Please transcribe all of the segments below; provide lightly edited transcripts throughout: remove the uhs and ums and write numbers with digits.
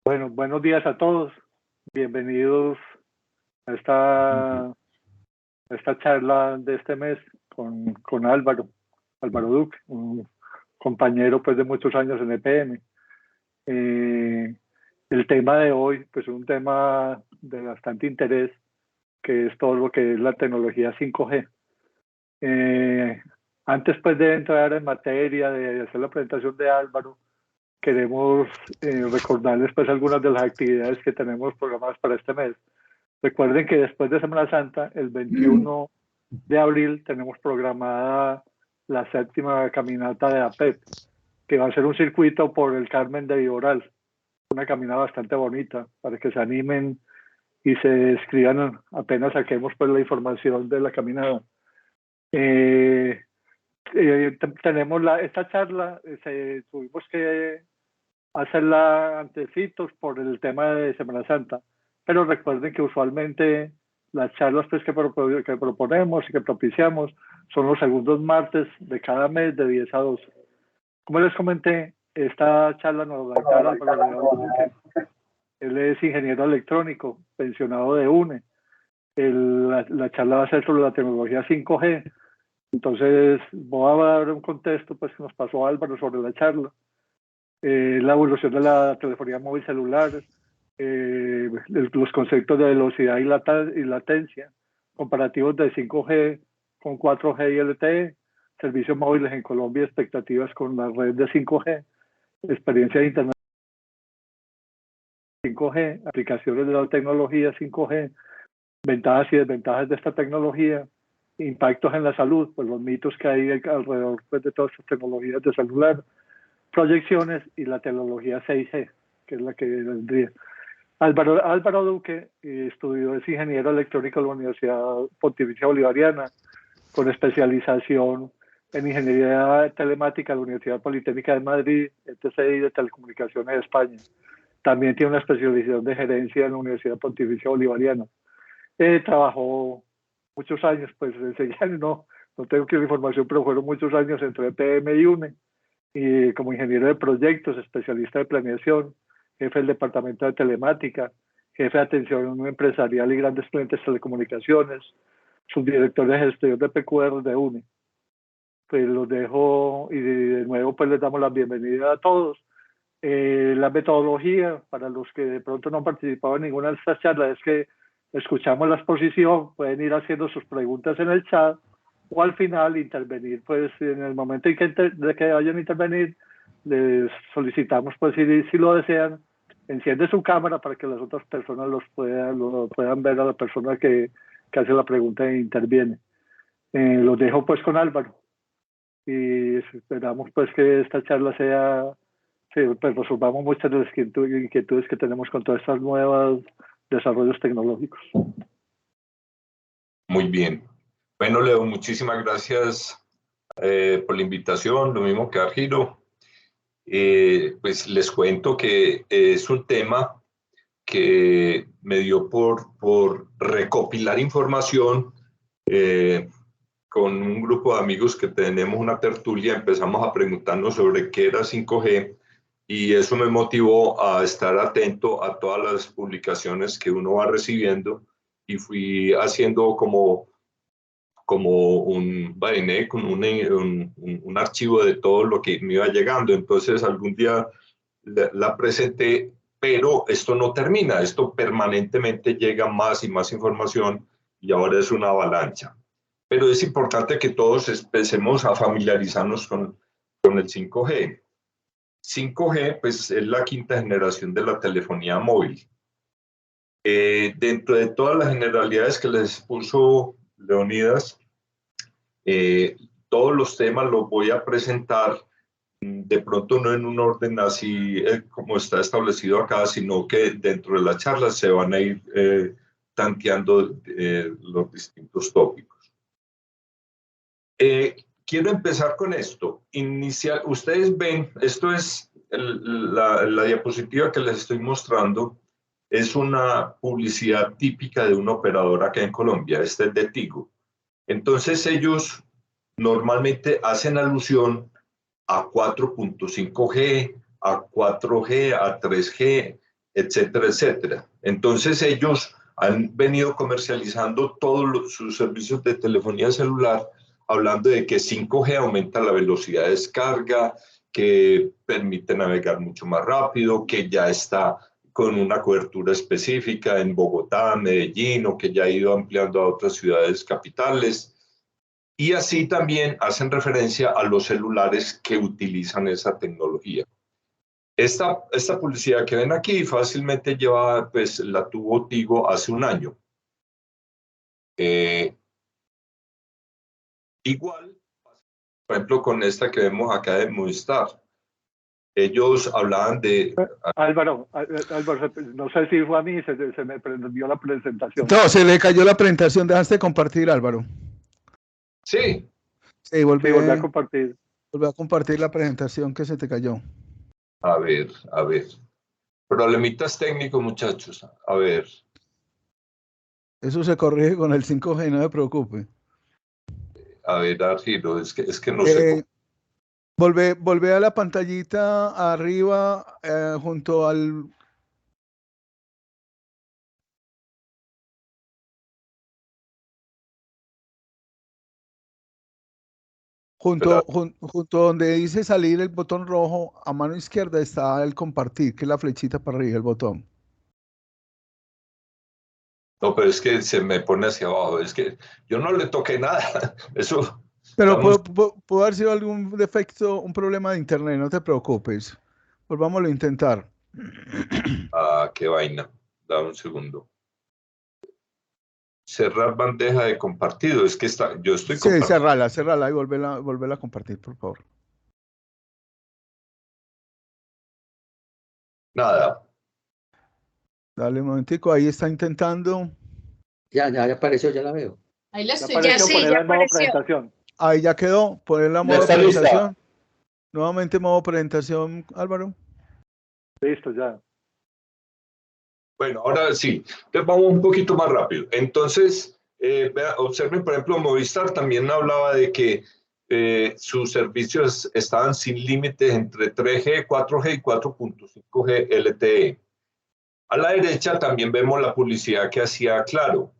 Bueno, buenos días a todos. Bienvenidos a esta charla de este mes con Álvaro Duque, un compañero pues de muchos años en EPM. El tema de hoy pues es un tema de bastante interés, que es todo lo que es la tecnología 5G. Antes pues de entrar en materia, de hacer la presentación de Álvaro, queremos recordarles pues algunas de las actividades que tenemos programadas para este mes. Recuerden que después de Semana Santa, el 21 de abril, tenemos programada la 7ª caminata de APEP, que va a ser un circuito por el Carmen de Viboral. Una caminata bastante bonita para que se animen y se escriban apenas saquemos pues la información de la caminata. Tenemos esta charla, tuvimos que hacerla antecitos por el tema de Semana Santa, pero recuerden que usualmente las charlas pues, que proponemos y que propiciamos son los segundos martes de cada mes de 10 a 12. Como les comenté, esta charla nos va a dar Álvaro Duque. Él es ingeniero electrónico, pensionado de UNE. La charla va a ser sobre la tecnología 5G. Entonces voy a dar un contexto pues, que nos pasó Álvaro sobre la charla. La evolución de la telefonía móvil celular, los conceptos de velocidad y latencia, comparativos de 5G con 4G y LTE, servicios móviles en Colombia, expectativas con la red de 5G, experiencia de Internet 5G, aplicaciones de la tecnología 5G, ventajas y desventajas de esta tecnología, impactos en la salud, pues los mitos que hay alrededor pues, de todas estas tecnologías de celular, proyecciones y la tecnología 6G, que es la que vendría. Álvaro Duque es ingeniero electrónico en la Universidad Pontificia Bolivariana, con especialización en ingeniería telemática de la Universidad Politécnica de Madrid, ETCI de Telecomunicaciones de España. También tiene una especialización de gerencia en la Universidad Pontificia Bolivariana. Trabajó muchos años, pues enseñando, no tengo que la información, pero fueron muchos años entre EPM y UNE. Y como ingeniero de proyectos, especialista de planeación, jefe del departamento de telemática, jefe de atención empresarial y grandes clientes de telecomunicaciones, subdirector de gestión de PQR de UNE. Pues los dejo y de nuevo pues les damos la bienvenida a todos. La metodología, para los que de pronto no han participado en ninguna de estas charlas, es que escuchamos la exposición, pueden ir haciendo sus preguntas en el chat, o al final intervenir, pues en el momento en que vayan a intervenir, les solicitamos, pues si lo desean, enciende su cámara para que las otras personas lo puedan ver a la persona que hace la pregunta e interviene. Los dejo pues con Álvaro y esperamos pues que esta charla pues resolvamos muchas de las inquietudes que tenemos con todos estos nuevos desarrollos tecnológicos. Muy bien. Bueno, Leo, muchísimas gracias por la invitación, lo mismo que Argiro. Pues les cuento que es un tema que me dio por recopilar información con un grupo de amigos que tenemos una tertulia, empezamos a preguntarnos sobre qué era 5G y eso me motivó a estar atento a todas las publicaciones que uno va recibiendo y fui haciendo como un vainé con un archivo de todo lo que me iba llegando. Entonces algún día la presenté, pero esto no termina, esto permanentemente llega más y más información y ahora es una avalancha. Pero es importante que todos empecemos a familiarizarnos con el 5G. 5G pues, es la 5ª generación de la telefonía móvil. Dentro de todas las generalidades que les puso Leonidas, todos los temas los voy a presentar de pronto no en un orden así como está establecido acá, sino que dentro de la charla se van a ir tanteando los distintos tópicos. Quiero empezar con esto. Ustedes ven, esto es la diapositiva que les estoy mostrando, es una publicidad típica de un operador acá en Colombia, este es de Tigo. Entonces ellos normalmente hacen alusión a 4.5G, a 4G, a 3G, etcétera, etcétera. Entonces ellos han venido comercializando todos sus servicios de telefonía celular, hablando de que 5G aumenta la velocidad de descarga, que permite navegar mucho más rápido, que ya está con una cobertura específica en Bogotá, Medellín, o que ya ha ido ampliando a otras ciudades capitales. Y así también hacen referencia a los celulares que utilizan esa tecnología. Esta publicidad que ven aquí fácilmente lleva, pues la tuvo Tigo hace un año. Igual, por ejemplo, con esta que vemos acá de Movistar. Ellos hablaban de... Álvaro, no sé si fue a mí, se me prendió la presentación. No, se le cayó la presentación, dejaste de compartir, Álvaro. Sí. Sí, volví a compartir. Volví a compartir la presentación que se te cayó. A ver. Problemitas técnicos, muchachos. A ver. Eso se corrige con el 5G, no se preocupe. A ver, Argiro, es que no sé. Volvé a la pantallita arriba, junto al... Junto donde dice salir el botón rojo, a mano izquierda está el compartir, que es la flechita para arriba, el botón. No, pero es que se me pone hacia abajo. Es que yo no le toqué nada. Eso... Pero puede haber sido algún defecto, un problema de internet, no te preocupes. Volvámoslo a intentar. Ah, qué vaina. Dame un segundo. Cerrar bandeja de compartido. Es que yo estoy compartiendo. Sí, cerrala y volverla a compartir, por favor. Nada. Dale un momentico, ahí está intentando. Ya apareció, ya la veo. Ahí la estoy, ya apareció. Ahí ya quedó, poner la modo presentación. Nuevamente modo presentación, Álvaro. Listo, ya. Bueno, ahora sí, entonces vamos un poquito más rápido. Entonces, observen, por ejemplo, Movistar también hablaba de que sus servicios estaban sin límites entre 3G, 4G y 4.5G LTE. A la derecha también vemos la publicidad que hacía Claro,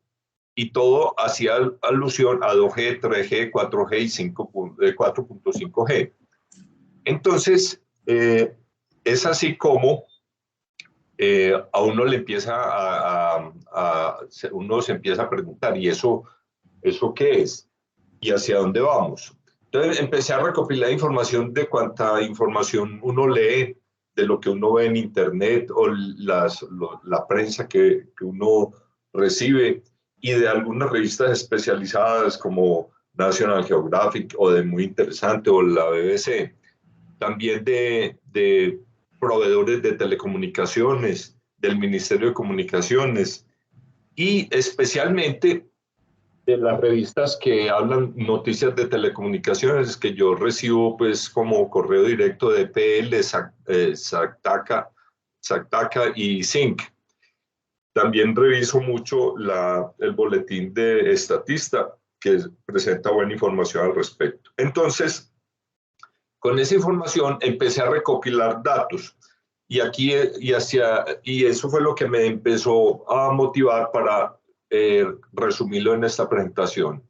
y todo hacía alusión a 2G, 3G, 4G y 4.5G. Entonces, es así como a uno le empieza uno se empieza a preguntar, ¿y eso qué es? ¿Y hacia dónde vamos? Entonces empecé a recopilar información de cuánta información uno lee, de lo que uno ve en internet o la prensa que uno recibe, y de algunas revistas especializadas como National Geographic o de Muy Interesante o la BBC. También de proveedores de telecomunicaciones, del Ministerio de Comunicaciones, y especialmente de las revistas que hablan noticias de telecomunicaciones, que yo recibo pues como correo directo de PL, Sactaca y Zinc. También reviso mucho el boletín de Estatista, que presenta buena información al respecto. Entonces, con esa información empecé a recopilar datos, y eso fue lo que me empezó a motivar para resumirlo en esta presentación.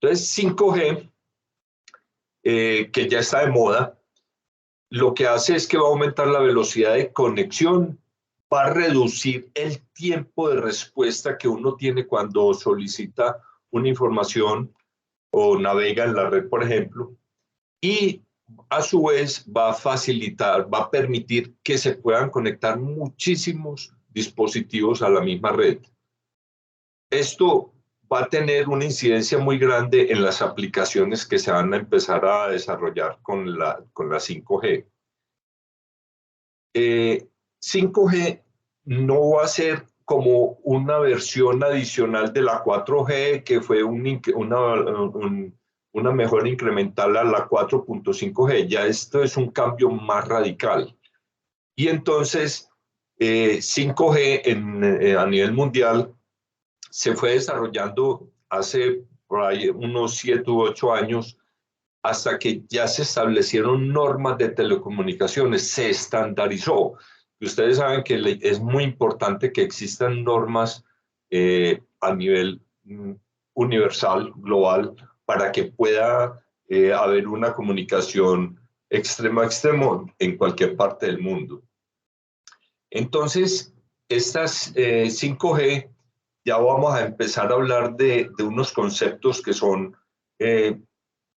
Entonces, 5G, que ya está de moda, lo que hace es que va a aumentar la velocidad de conexión, va a reducir el tiempo de respuesta que uno tiene cuando solicita una información o navega en la red, por ejemplo, y a su vez va a facilitar, va a permitir que se puedan conectar muchísimos dispositivos a la misma red. Esto va a tener una incidencia muy grande en las aplicaciones que se van a empezar a desarrollar con la 5G. 5G no va a ser como una versión adicional de la 4G, que fue una mejora incremental a la 4.5G. Ya esto es un cambio más radical. Y entonces, 5G a nivel mundial se fue desarrollando hace por ahí unos 7 u 8 años, hasta que ya se establecieron normas de telecomunicaciones, se estandarizó. Y ustedes saben que es muy importante que existan normas a nivel universal, global, para que pueda haber una comunicación extremo a extremo en cualquier parte del mundo. Entonces, estas 5G, ya vamos a empezar a hablar de unos conceptos que son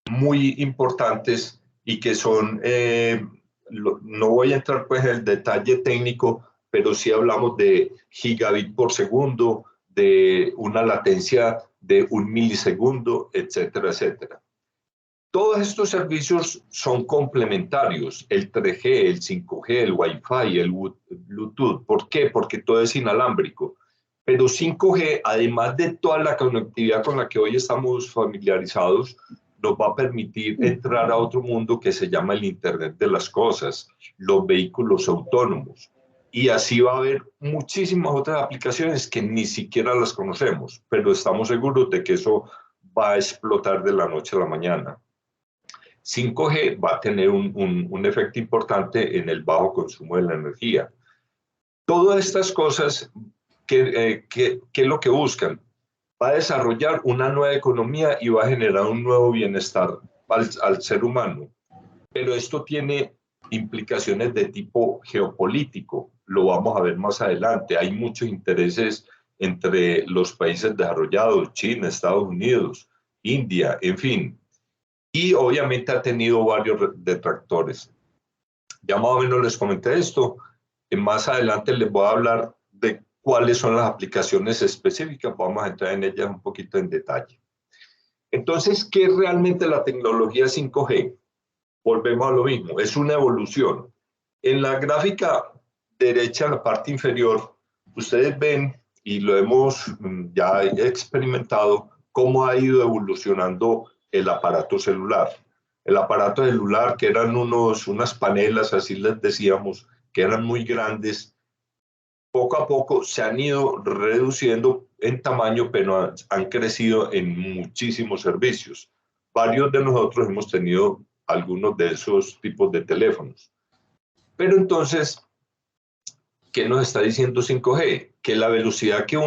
muy importantes y que son, no voy a entrar pues en el detalle técnico, pero sí hablamos de gigabit por segundo, de una latencia de 1 milisegundo, etcétera, etcétera. Todos estos servicios son complementarios, el 3G, el 5G, el Wi-Fi, el Bluetooth. ¿Por qué? Porque todo es inalámbrico. Pero 5G, además de toda la conectividad con la que hoy estamos familiarizados, nos va a permitir entrar a otro mundo que se llama el Internet de las Cosas, los vehículos autónomos. Y así va a haber muchísimas otras aplicaciones que ni siquiera las conocemos, pero estamos seguros de que eso va a explotar de la noche a la mañana. 5G va a tener un efecto importante en el bajo consumo de la energía. Todas estas cosas, ¿qué es lo que buscan? Va a desarrollar una nueva economía y va a generar un nuevo bienestar al ser humano. Pero esto tiene implicaciones de tipo geopolítico, lo vamos a ver más adelante. Hay muchos intereses entre los países desarrollados, China, Estados Unidos, India, en fin. Y obviamente ha tenido varios detractores. Ya más o menos les comenté esto. Más adelante les voy a hablar de cuáles son las aplicaciones específicas. Vamos a entrar en ellas un poquito en detalle. Entonces, ¿qué es realmente la tecnología 5G? Volvemos a lo mismo, es una evolución. En la gráfica derecha, en la parte inferior, ustedes ven, y lo hemos ya experimentado, cómo ha ido evolucionando el aparato celular. El aparato celular, que eran unas panelas, así les decíamos, que eran muy grandes, poco a poco se han ido reduciendo en tamaño, pero han crecido en muchísimos servicios. Varios de nosotros hemos tenido algunos de esos tipos de teléfonos. Pero entonces, ¿qué nos está diciendo 5G? Que la velocidad que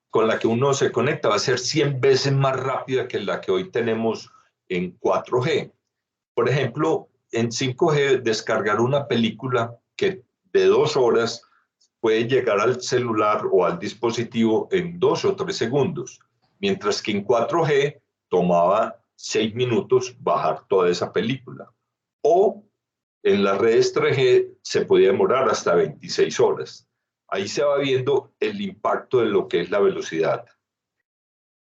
con la que uno se conecta va a ser 100 veces más rápida que la que hoy tenemos en 4G. Por ejemplo, en 5G, descargar una película que de 2 horas puede llegar al celular o al dispositivo en 2 o 3 segundos, mientras que en 4G tomaba 6 minutos bajar toda esa película. O en las redes 3G se podía demorar hasta 26 horas. Ahí se va viendo el impacto de lo que es la velocidad.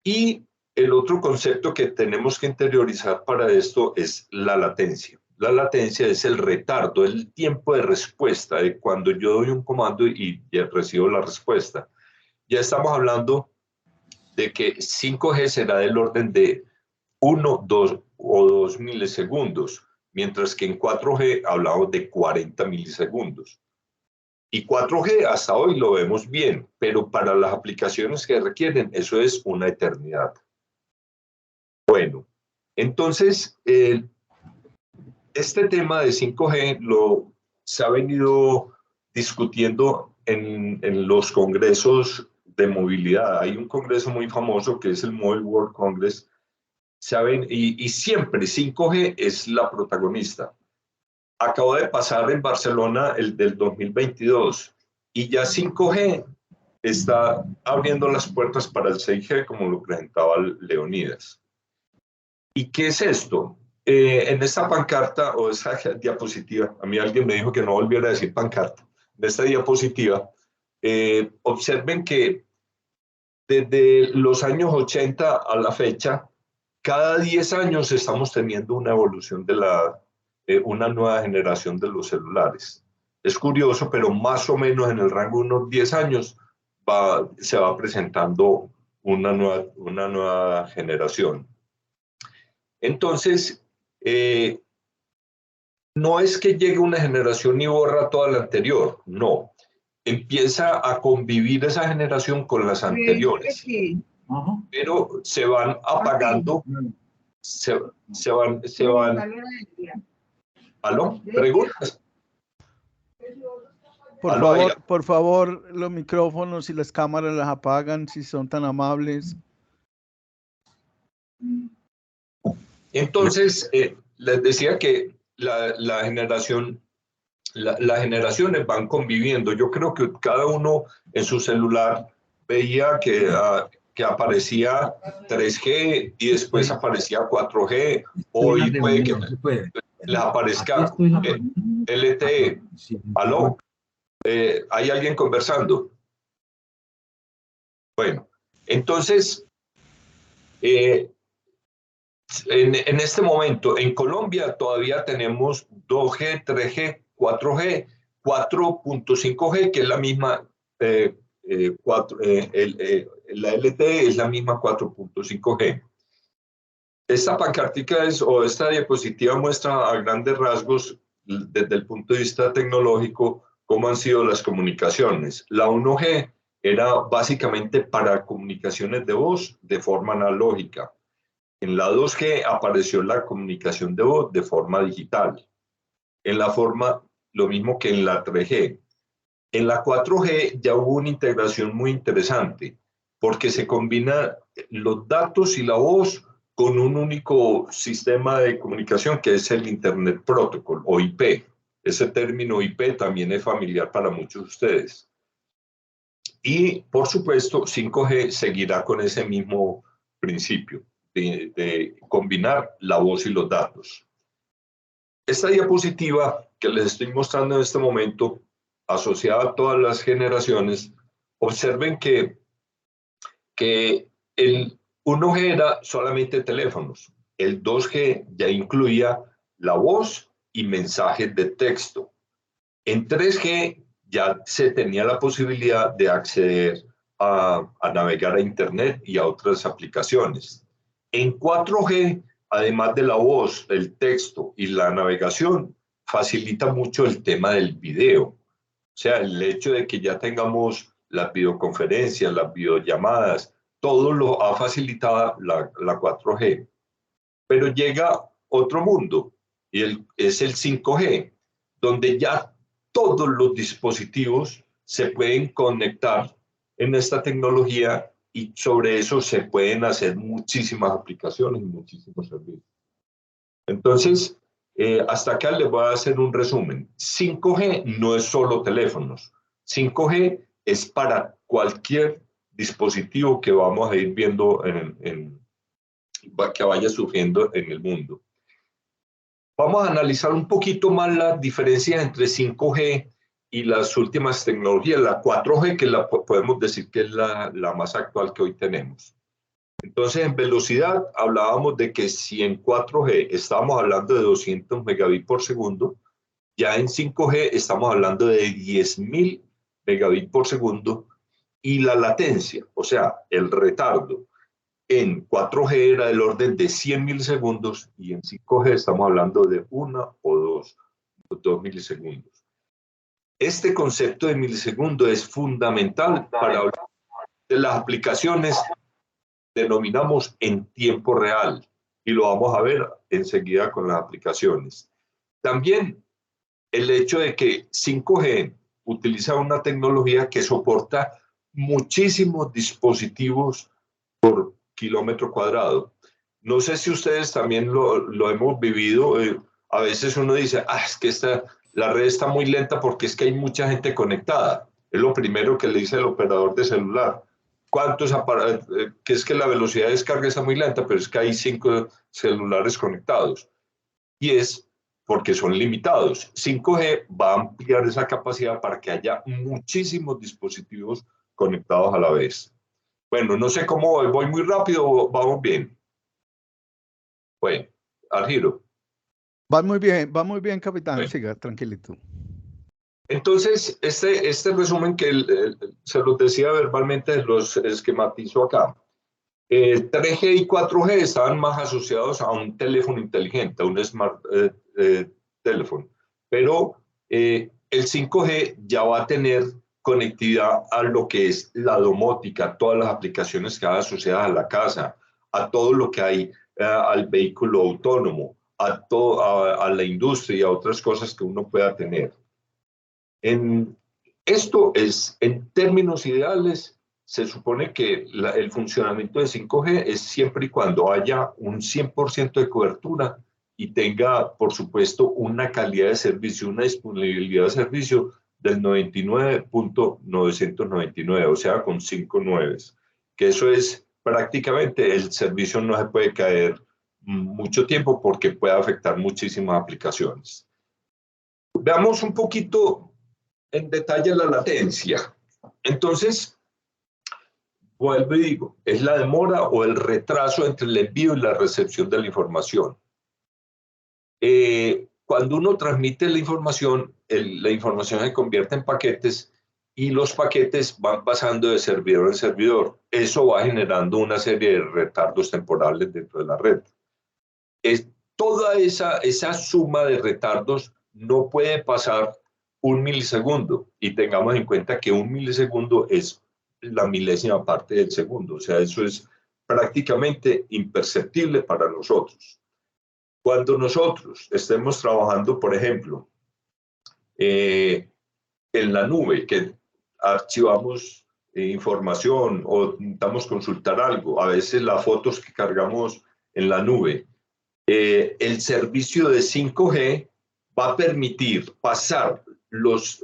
Y el otro concepto que tenemos que interiorizar para esto es la latencia. La latencia es el retardo, el tiempo de respuesta de cuando yo doy un comando y recibo la respuesta. Ya estamos hablando de que 5G será del orden de 1, 2 o 2 milisegundos, mientras que en 4G hablamos de 40 milisegundos. Y 4G hasta hoy lo vemos bien, pero para las aplicaciones que requieren, eso es una eternidad. Bueno, entonces, este tema de 5G se ha venido discutiendo en los congresos de movilidad. Hay un congreso muy famoso que es el Mobile World Congress, y siempre 5G es la protagonista. Acabo de pasar en Barcelona el del 2022 y ya 5G está abriendo las puertas para el 6G, como lo presentaba Leonidas. ¿Y qué es esto? En esta pancarta o esa diapositiva, a mí alguien me dijo que no volviera a decir pancarta, en esta diapositiva, observen que desde los años 80 a la fecha, cada 10 años estamos teniendo una evolución de una nueva generación de los celulares. Es curioso, pero más o menos en el rango de unos 10 años se va presentando una nueva generación. Entonces, no es que llegue una generación y borra toda la anterior, no. Empieza a convivir esa generación con las anteriores, pero se van apagando, se van. ¿Aló? ¿Preguntas? Por favor, los micrófonos y las cámaras las apagan si son tan amables. Entonces, les decía que las generaciones van conviviendo. Yo creo que cada uno en su celular veía que aparecía 3G y después aparecía 4G. Hoy puede que les aparezca LTE. ¿Aló? ¿Hay alguien conversando? Bueno, entonces, en este momento, en Colombia todavía tenemos 2G, 3G, 4G, 4.5G, que es la misma, la LTE es la misma 4.5G. Esta pancartica o esta diapositiva muestra a grandes rasgos, desde el punto de vista tecnológico, cómo han sido las comunicaciones. La 1G era básicamente para comunicaciones de voz de forma analógica. En la 2G apareció la comunicación de voz de forma digital. En la forma, lo mismo que en la 3G. En la 4G ya hubo una integración muy interesante, porque se combina los datos y la voz con un único sistema de comunicación que es el Internet Protocol o IP. Ese término IP también es familiar para muchos de ustedes. Y, por supuesto, 5G seguirá con ese mismo principio de combinar la voz y los datos. Esta diapositiva que les estoy mostrando en este momento, asociada a todas las generaciones, observen que el 1G era solamente teléfonos, el 2G ya incluía la voz y mensajes de texto. En 3G ya se tenía la posibilidad de acceder a navegar a Internet y a otras aplicaciones. En 4G, además de la voz, el texto y la navegación, facilita mucho el tema del video. O sea, el hecho de que ya tengamos las videoconferencias, las videollamadas, todo lo ha facilitado la 4G. Pero llega otro mundo, y es el 5G, donde ya todos los dispositivos se pueden conectar en esta tecnología y sobre eso se pueden hacer muchísimas aplicaciones y muchísimos servicios. Entonces, hasta acá les voy a hacer un resumen. 5G no es solo teléfonos. 5G es para cualquier dispositivo que vamos a ir viendo que vaya surgiendo en el mundo. Vamos a analizar un poquito más las diferencias entre 5G y las últimas tecnologías, la 4G, que podemos decir que es la más actual que hoy tenemos. Entonces, en velocidad hablábamos de que si en 4G estábamos hablando de 200 megabits por segundo, ya en 5G estamos hablando de 10.000 megabits por segundo, y la latencia, o sea, el retardo, en 4G era del orden de 100 milisegundos y en 5G estamos hablando de 1 o 2 milisegundos. Este concepto de milisegundo es fundamental para hablar de las aplicaciones que denominamos en tiempo real, y lo vamos a ver enseguida con las aplicaciones. También el hecho de que 5G utiliza una tecnología que soporta muchísimos dispositivos por kilómetro cuadrado. No sé si ustedes también lo hemos vivido. A veces uno dice, es que la red está muy lenta porque es que hay mucha gente conectada. Es lo primero que le dice el operador de celular. Que es que la velocidad de descarga está muy lenta, pero es que hay 5 celulares conectados. Y es porque son limitados. 5G va a ampliar esa capacidad para que haya muchísimos dispositivos conectados a la vez. Bueno, no sé cómo voy muy rápido o vamos bien. Bueno, Argiro. Va muy bien, capitán. Bueno. Siga, tranquilito. Entonces, este resumen que se los decía verbalmente, los esquematizo acá. 3G y 4G estaban más asociados a un teléfono inteligente, a un smart teléfono. Pero el 5G ya va a tener conectividad a lo que es la domótica, todas las aplicaciones que hay asociadas a la casa, a todo lo que hay al vehículo autónomo, a la industria y a otras cosas que uno pueda tener. Esto es, en términos ideales, se supone que el funcionamiento de 5G es siempre y cuando haya un 100% de cobertura y tenga, por supuesto, una calidad de servicio, una disponibilidad de servicio del 99.999, o sea, con 5 nueves, que eso es prácticamente, el servicio no se puede caer mucho tiempo porque puede afectar muchísimas aplicaciones. Veamos un poquito en detalle la latencia. Entonces, vuelvo y digo, es la demora o el retraso entre el envío y la recepción de la información. Cuando uno transmite la información se convierte en paquetes y los paquetes van pasando de servidor en servidor. Eso va generando una serie de retardos temporales dentro de la red. Toda esa suma de retardos no puede pasar 1 milisegundo, y tengamos en cuenta que 1 milisegundo es la milésima parte del segundo, o sea, eso es prácticamente imperceptible para nosotros. Cuando nosotros estemos trabajando, por ejemplo, en la nube, que archivamos información o intentamos consultar algo, a veces las fotos que cargamos en la nube, el servicio de 5G va a permitir pasar los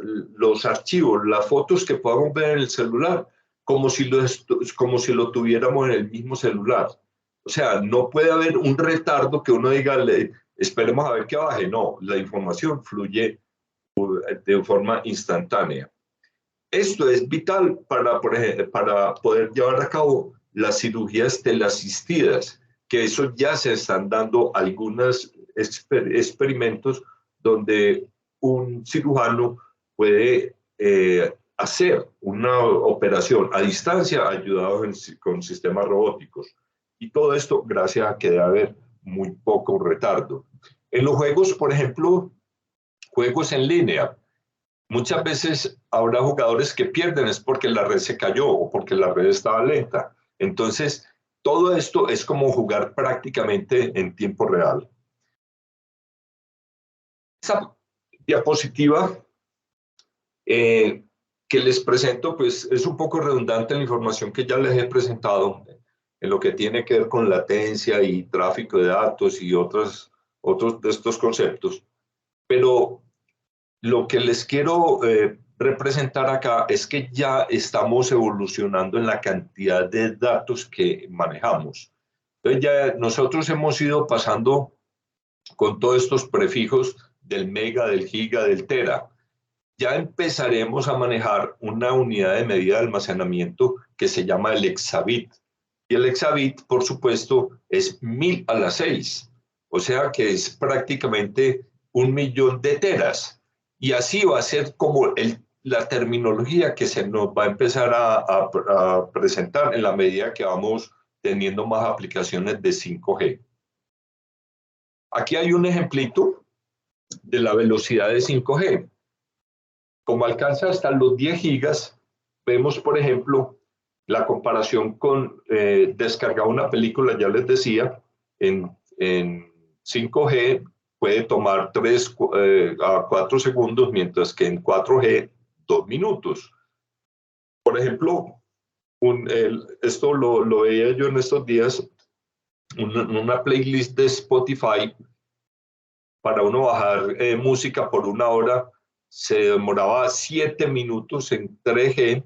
archivos, las fotos que podamos ver en el celular, como si lo tuviéramos en el mismo celular. O sea, no puede haber un retardo que uno diga, esperemos a ver que baje. No, la información fluye de forma instantánea. Esto es vital para poder llevar a cabo las cirugías teleasistidas, que eso ya se están dando algunos experimentos donde un cirujano puede hacer una operación a distancia ayudado con sistemas robóticos. Y todo esto gracias a que debe haber muy poco retardo. En los juegos, por ejemplo, juegos en línea, muchas veces habrá jugadores que pierden es porque la red se cayó o porque la red estaba lenta. Entonces, todo esto es como jugar prácticamente en tiempo real. Esa diapositiva que les presento, pues es un poco redundante en la información que ya les he presentado en lo que tiene que ver con latencia y tráfico de datos y otros de estos conceptos. Pero lo que les quiero representar acá es que ya estamos evolucionando en la cantidad de datos que manejamos. Entonces ya nosotros hemos ido pasando con todos estos prefijos del mega, del giga, del tera. Ya empezaremos a manejar una unidad de medida de almacenamiento que se llama el hexabit. Y el hexabit, por supuesto, es 1000 a la 6. O sea que es prácticamente 1.000.000 de teras. Y así va a ser como la terminología que se nos va a empezar a presentar en la medida que vamos teniendo más aplicaciones de 5G. Aquí hay un ejemplito de la velocidad de 5G. Como alcanza hasta los 10 gigas, vemos, por ejemplo, la comparación con descargar una película, ya les decía, en 5G puede tomar 3 a 4 segundos, mientras que en 4G, 2 minutos. Por ejemplo, esto lo veía yo en estos días, una playlist de Spotify, para uno bajar música por 1 hora, se demoraba 7 minutos en 3G,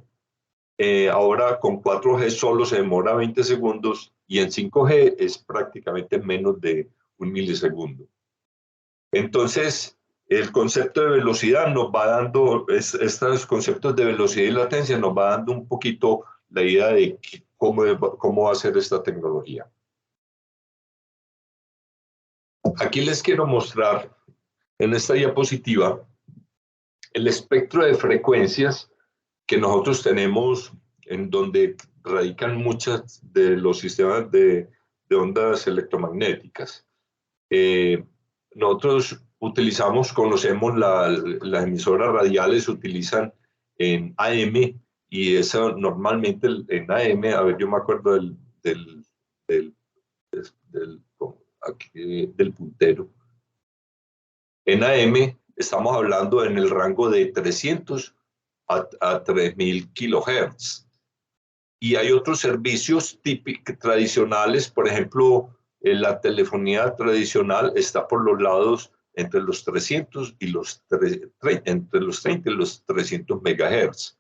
ahora con 4G solo se demora 20 segundos y en 5G es prácticamente menos de 1 milisegundo. Entonces, el concepto de velocidad nos va dando, estos conceptos de velocidad y latencia nos va dando un poquito la idea de cómo va a ser esta tecnología. Aquí les quiero mostrar en esta diapositiva el espectro de frecuencias que nosotros tenemos, en donde radican muchos de los sistemas de ondas electromagnéticas. Nosotros conocemos las emisoras radiales, se utilizan en AM, y eso normalmente en AM, a ver, yo me acuerdo del puntero. En AM estamos hablando en el rango de 300 a 3000 kilohertz. Y hay otros servicios típicos, tradicionales, por ejemplo, la telefonía tradicional está por los lados entre los 300 y entre los 30 y los 300 megahertz.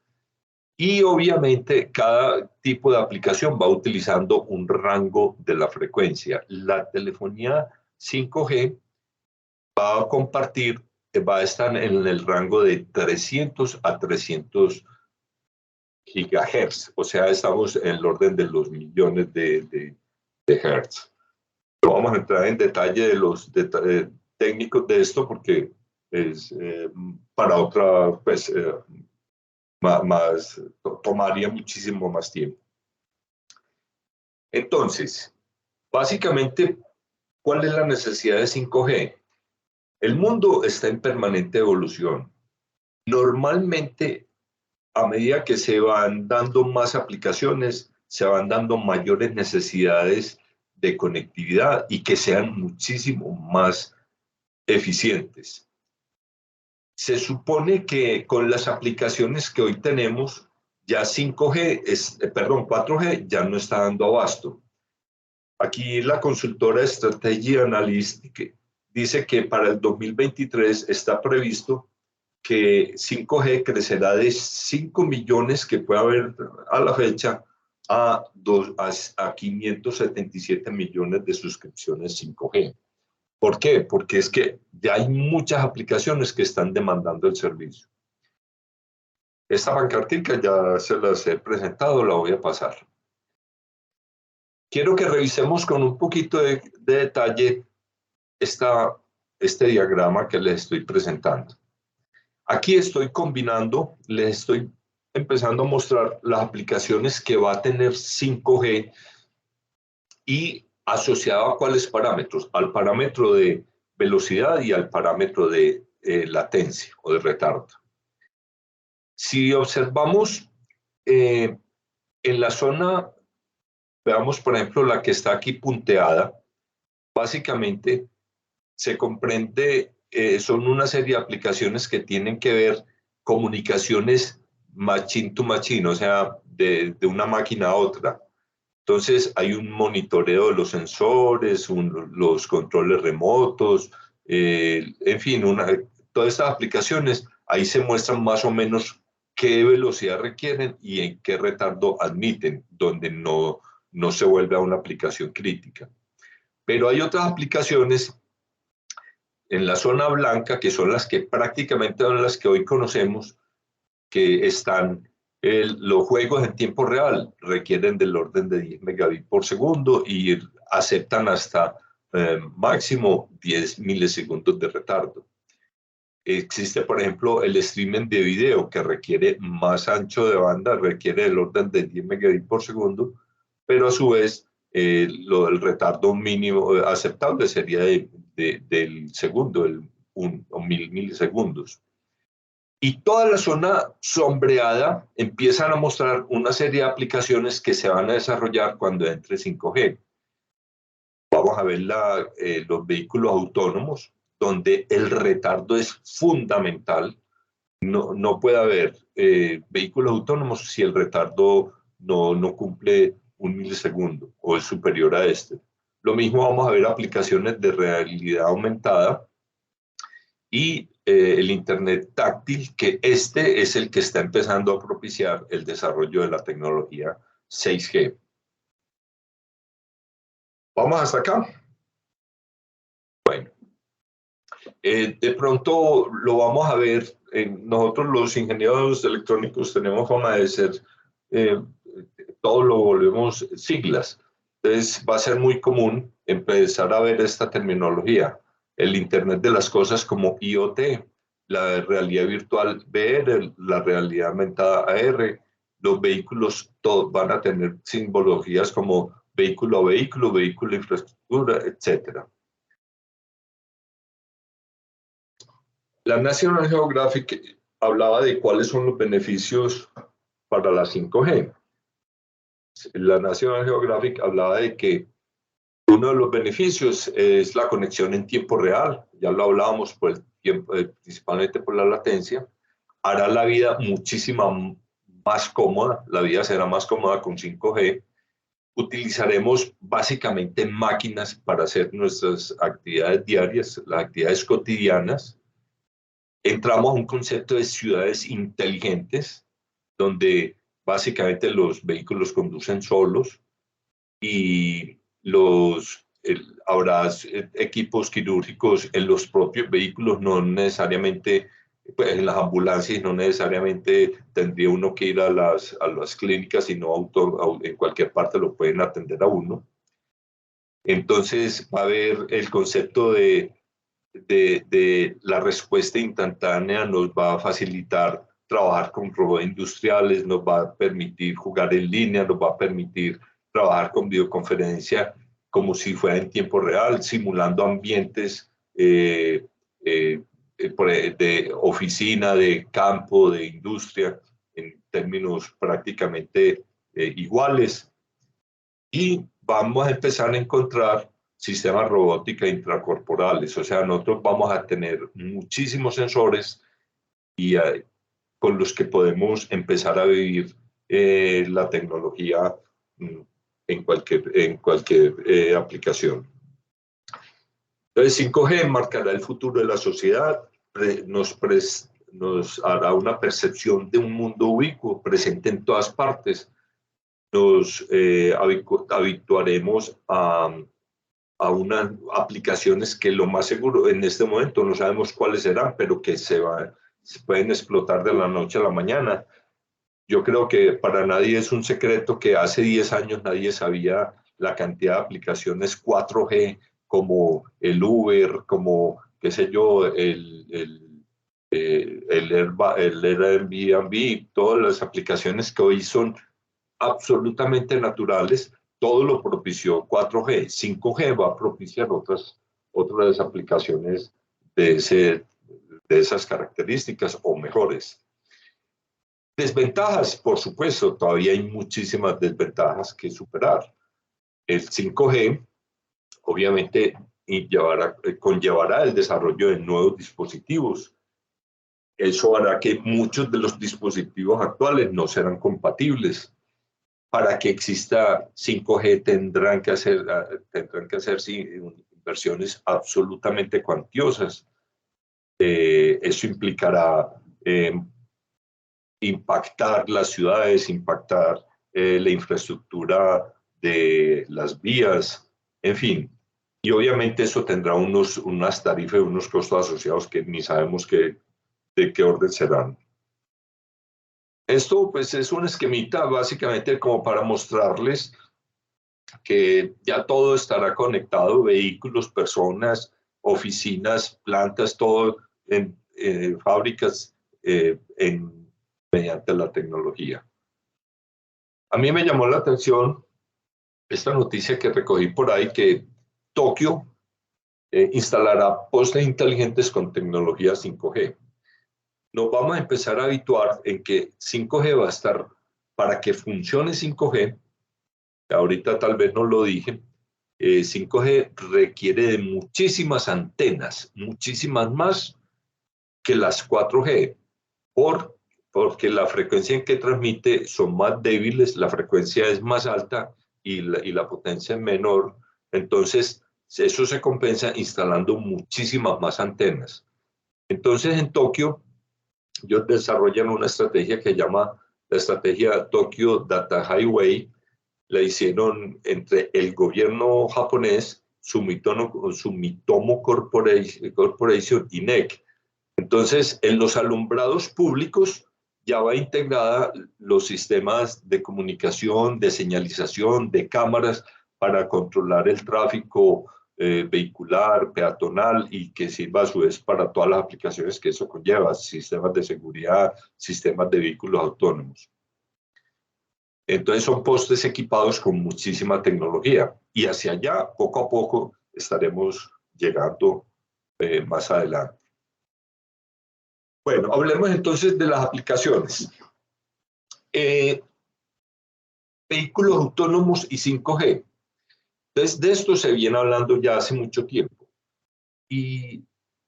Y obviamente cada tipo de aplicación va utilizando un rango de la frecuencia. La telefonía 5G va a estar en el rango de 300 a 300 gigahertz, o sea, estamos en el orden de los millones de hertz. No vamos a entrar en detalle de los técnicos de esto porque es para otra, pues, tomaría muchísimo más tiempo. Entonces, básicamente, ¿cuál es la necesidad de 5G? El mundo está en permanente evolución. Normalmente, a medida que se van dando más aplicaciones, se van dando mayores necesidades de conectividad y que sean muchísimo más eficientes. Se supone que con las aplicaciones que hoy tenemos, ya 4G ya no está dando abasto. Aquí la consultora Strategy Analytics dice que para el 2023 está previsto que 5G crecerá de 5 millones que puede haber a la fecha a 577 millones de suscripciones 5G. ¿Por qué? Porque es que ya hay muchas aplicaciones que están demandando el servicio. Esta pancartica ya se las he presentado, la voy a pasar. Quiero que revisemos con un poquito de detalle este diagrama que les estoy presentando. Aquí estoy combinando, les estoy empezando a mostrar las aplicaciones que va a tener 5G y asociado a cuáles parámetros, al parámetro de velocidad y al parámetro de latencia o de retardo. Si observamos en la zona, veamos por ejemplo la que está aquí punteada, básicamente se comprende, son una serie de aplicaciones que tienen que ver comunicaciones machine to machine, o sea, de una máquina a otra. Entonces hay un monitoreo de los sensores, los controles remotos, en fin, todas estas aplicaciones, ahí se muestran más o menos qué velocidad requieren y en qué retardo admiten, donde no se vuelve a una aplicación crítica. Pero hay otras aplicaciones en la zona blanca, que son las que prácticamente son las que hoy conocemos, que están, los juegos en tiempo real requieren del orden de 10 megabits por segundo y aceptan hasta máximo 10 milisegundos de retardo. Existe, por ejemplo, el streaming de video que requiere más ancho de banda, requiere del orden de 10 megabits por segundo, pero a su vez el retardo mínimo aceptable sería del segundo, 1 o 1000 milisegundos. Y toda la zona sombreada empiezan a mostrar una serie de aplicaciones que se van a desarrollar cuando entre 5G. Vamos a ver los vehículos autónomos, donde el retardo es fundamental. No puede haber vehículos autónomos si el retardo no cumple 1 milisegundo o es superior a este. Lo mismo vamos a ver aplicaciones de realidad aumentada y el Internet táctil, que este es el que está empezando a propiciar el desarrollo de la tecnología 6G. ¿Vamos hasta acá? Bueno, de pronto lo vamos a ver. Nosotros los ingenieros electrónicos tenemos fama de ser, todo lo volvemos siglas. Entonces va a ser muy común empezar a ver esta terminología. El Internet de las cosas como IoT, la realidad virtual VR, la realidad aumentada AR, los vehículos todos van a tener simbologías como vehículo a vehículo, vehículo a infraestructura, etc. La National Geographic hablaba de cuáles son los beneficios para la 5G. La National Geographic hablaba de que Uno de los beneficios es la conexión en tiempo real, ya lo hablábamos por el tiempo, principalmente por la latencia. Hará la vida muchísima más cómoda, la vida será más cómoda con 5G. Utilizaremos básicamente máquinas para hacer nuestras actividades diarias, las actividades cotidianas. Entramos a un concepto de ciudades inteligentes, donde básicamente los vehículos conducen solos y habrá equipos quirúrgicos en los propios vehículos, no necesariamente, pues en las ambulancias no necesariamente tendría uno que ir a las clínicas, sino en cualquier parte lo pueden atender a uno. Entonces va a haber el concepto de la respuesta instantánea, nos va a facilitar trabajar con robots industriales, nos va a permitir jugar en línea, nos va a permitir trabajar con videoconferencia como si fuera en tiempo real, simulando ambientes de oficina, de campo, de industria, en términos prácticamente iguales. Y vamos a empezar a encontrar sistemas robótica intracorporales, o sea, nosotros vamos a tener muchísimos sensores y con los que podemos empezar a vivir la tecnología en cualquier aplicación. Entonces, 5G marcará el futuro de la sociedad, nos hará una percepción de un mundo ubicuo, presente en todas partes. Nos habituaremos a unas aplicaciones que lo más seguro en este momento no sabemos cuáles serán, pero que se pueden explotar de la noche a la mañana. Yo creo que para nadie es un secreto que hace 10 años nadie sabía la cantidad de aplicaciones 4G, como el Uber, como, qué sé yo, el Airbnb, todas las aplicaciones que hoy son absolutamente naturales. Todo lo propició 4G. 5G va a propiciar otras aplicaciones de esas características o mejores. Desventajas, por supuesto, todavía hay muchísimas desventajas que superar. El 5G, obviamente, conllevará el desarrollo de nuevos dispositivos. Eso hará que muchos de los dispositivos actuales no serán compatibles. Para que exista 5G tendrán que hacer inversiones absolutamente cuantiosas. Eso implicará impactar las ciudades, impactar la infraestructura de las vías, en fin. Y obviamente eso tendrá unas tarifas, unos costos asociados que ni sabemos de qué orden serán. Esto pues es un esquemita básicamente como para mostrarles que ya todo estará conectado, vehículos, personas, oficinas, plantas, todo en fábricas mediante la tecnología. A mí me llamó la atención esta noticia que recogí por ahí, que Tokio instalará postes inteligentes con tecnología 5G. Nos vamos a empezar a habituar en que 5G va a estar, para que funcione 5G, ahorita tal vez no lo dije, 5G requiere de muchísimas antenas, muchísimas más que las 4G, porque la frecuencia en que transmite son más débiles, la frecuencia es más alta y la potencia es menor. Entonces, eso se compensa instalando muchísimas más antenas. Entonces, en Tokio, ellos desarrollan una estrategia que llama la estrategia Tokyo Data Highway. La hicieron entre el gobierno japonés, Sumitomo Corporation y NEC. Entonces, en los alumbrados públicos ya va integrada los sistemas de comunicación, de señalización, de cámaras para controlar el tráfico vehicular, peatonal, y que sirva a su vez para todas las aplicaciones que eso conlleva, sistemas de seguridad, sistemas de vehículos autónomos. Entonces son postes equipados con muchísima tecnología y hacia allá poco a poco estaremos llegando más adelante. Bueno, hablemos entonces de las aplicaciones. Vehículos autónomos y 5G. Entonces, de esto se viene hablando ya hace mucho tiempo. Y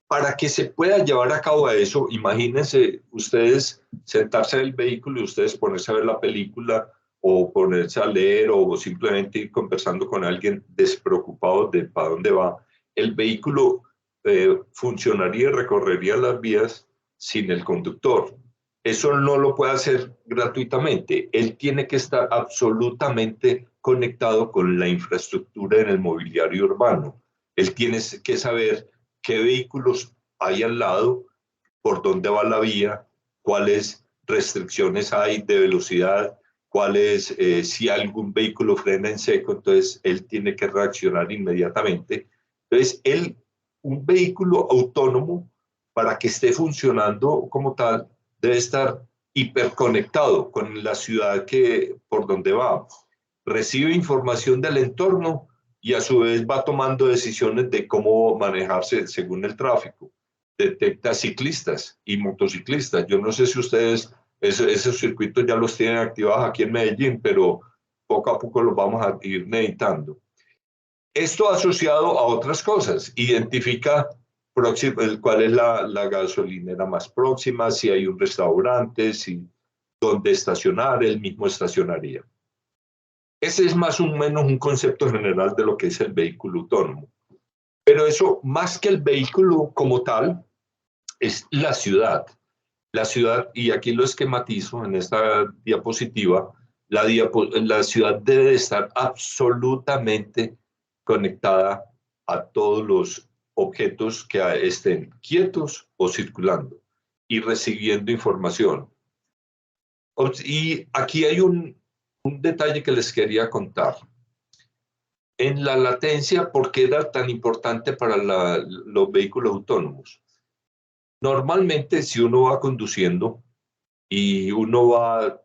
para que se pueda llevar a cabo eso, imagínense ustedes sentarse en el vehículo y ustedes ponerse a ver la película o ponerse a leer o simplemente ir conversando con alguien despreocupado de para dónde va. El vehículo funcionaría y recorrería las vías sin el conductor. Eso no lo puede hacer gratuitamente. Él tiene que estar absolutamente conectado con la infraestructura en el mobiliario urbano. Él tiene que saber qué vehículos hay al lado, por dónde va la vía, cuáles restricciones hay de velocidad, cuáles, si algún vehículo frena en seco, entonces él tiene que reaccionar inmediatamente. Entonces, un vehículo autónomo, para que esté funcionando como tal, debe estar hiperconectado con la ciudad por donde va. Recibe información del entorno y a su vez va tomando decisiones de cómo manejarse según el tráfico. Detecta ciclistas y motociclistas. Yo no sé si ustedes esos circuitos ya los tienen activados aquí en Medellín, pero poco a poco los vamos a ir necesitando. Esto asociado a otras cosas, identifica cuál es la gasolinera más próxima, si hay un restaurante, dónde estacionar, él mismo estacionaría. Ese es más o menos un concepto general de lo que es el vehículo autónomo. Pero eso, más que el vehículo como tal, es la ciudad. La ciudad, y aquí lo esquematizo en esta diapositiva, la ciudad debe estar absolutamente conectada a todos los objetos que estén quietos o circulando y recibiendo información. Y aquí hay un detalle que les quería contar. En la latencia, ¿por qué era tan importante para los vehículos autónomos? Normalmente, si uno va conduciendo y uno va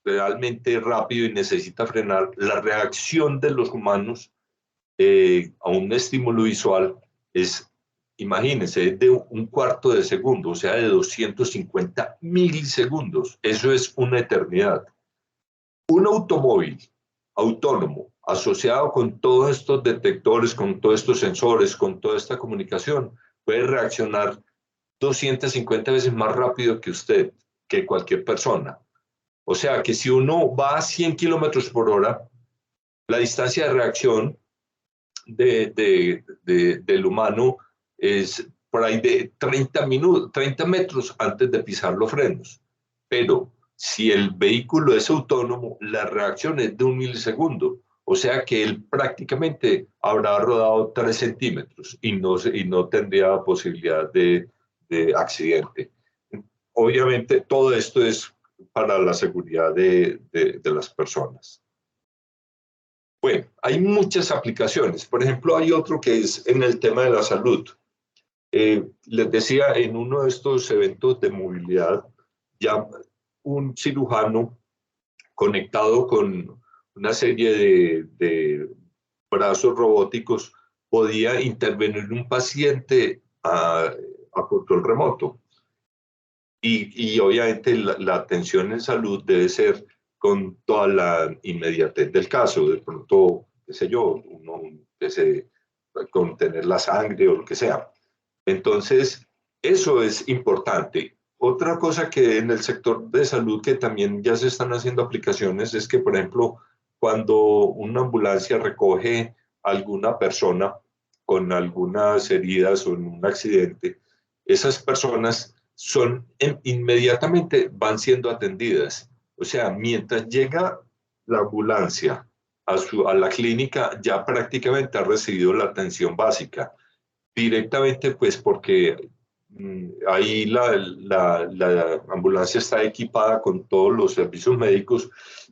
realmente rápido y necesita frenar, la reacción de los humanos a un estímulo visual es, imagínense, es de un cuarto de segundo, o sea, de 250 milisegundos. Eso es una eternidad. Un automóvil autónomo asociado con todos estos detectores, con todos estos sensores, con toda esta comunicación, puede reaccionar 250 veces más rápido que usted, que cualquier persona. O sea que si uno va a 100 kilómetros por hora, la distancia de reacción del humano es por ahí de 30 metros antes de pisar los frenos. Pero si el vehículo es autónomo, la reacción es de 1 milisegundo. O sea que él prácticamente habrá rodado 3 centímetros y no tendría posibilidad de accidente. Obviamente todo esto es para la seguridad de las personas. Bueno, hay muchas aplicaciones. Por ejemplo, hay otro que es en el tema de la salud. Les decía, en uno de estos eventos de movilidad, ya un cirujano conectado con una serie de brazos robóticos podía intervenir en un paciente a control remoto. Y obviamente la atención en salud debe ser con toda la inmediatez del caso. De pronto, qué sé yo, con tener la sangre o lo que sea. Entonces, eso es importante. Otra cosa que en el sector de salud que también ya se están haciendo aplicaciones es que, por ejemplo, cuando una ambulancia recoge a alguna persona con algunas heridas o en un accidente, esas personas inmediatamente van siendo atendidas. O sea, mientras llega la ambulancia a la clínica, ya prácticamente ha recibido la atención básica. Directamente, pues porque ahí la ambulancia está equipada con todos los servicios médicos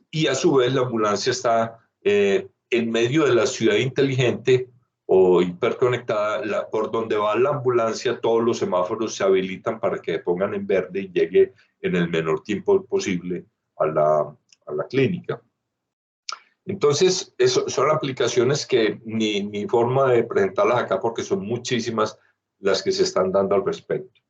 y a su vez la ambulancia está en medio de la ciudad inteligente o hiperconectada. Por donde va la ambulancia, todos los semáforos se habilitan para que pongan en verde y llegue en el menor tiempo posible a la clínica. Entonces, son aplicaciones que ni forma de presentarlas acá porque son muchísimas las que se están dando al respecto.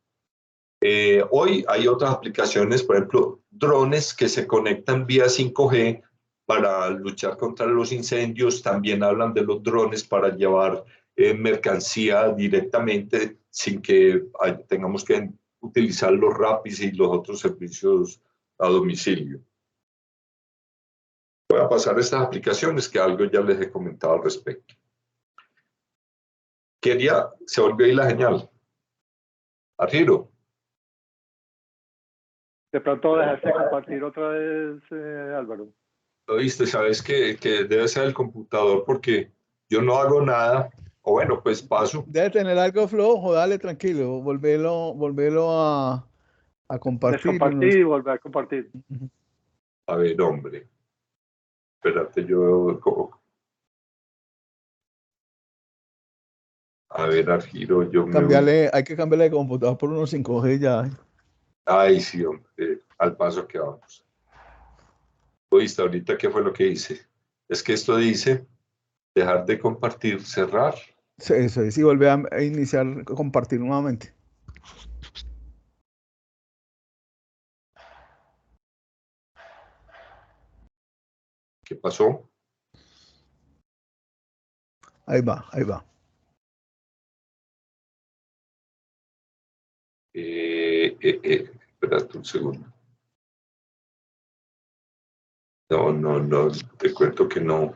Hoy hay otras aplicaciones, por ejemplo, drones que se conectan vía 5G para luchar contra los incendios, también hablan de los drones para llevar mercancía directamente sin que tengamos que utilizar los Rapis y los otros servicios a domicilio. Voy a pasar estas aplicaciones que algo ya les he comentado al respecto. Se volvió ahí la señal. Argiro. De pronto dejaste de compartir otra vez, Álvaro. Lo viste, sabes que debe ser el computador porque yo no hago nada. O bueno, pues paso. Debe tener algo flojo, dale tranquilo, volvelo a compartir. Descompartir y volver a compartir. A ver, hombre. Espérate, yo... A ver, Argiro, yo hay que cambiarle de computador por unos 5G ya. Ay, sí, hombre, al paso que vamos. ¿Oíste ahorita qué fue lo que hice? Es que esto dice dejar de compartir, cerrar. Sí, eso es, y volver a iniciar, compartir nuevamente. ¿Qué pasó? Ahí va, ahí va. Espérate un segundo. No, te cuento que no.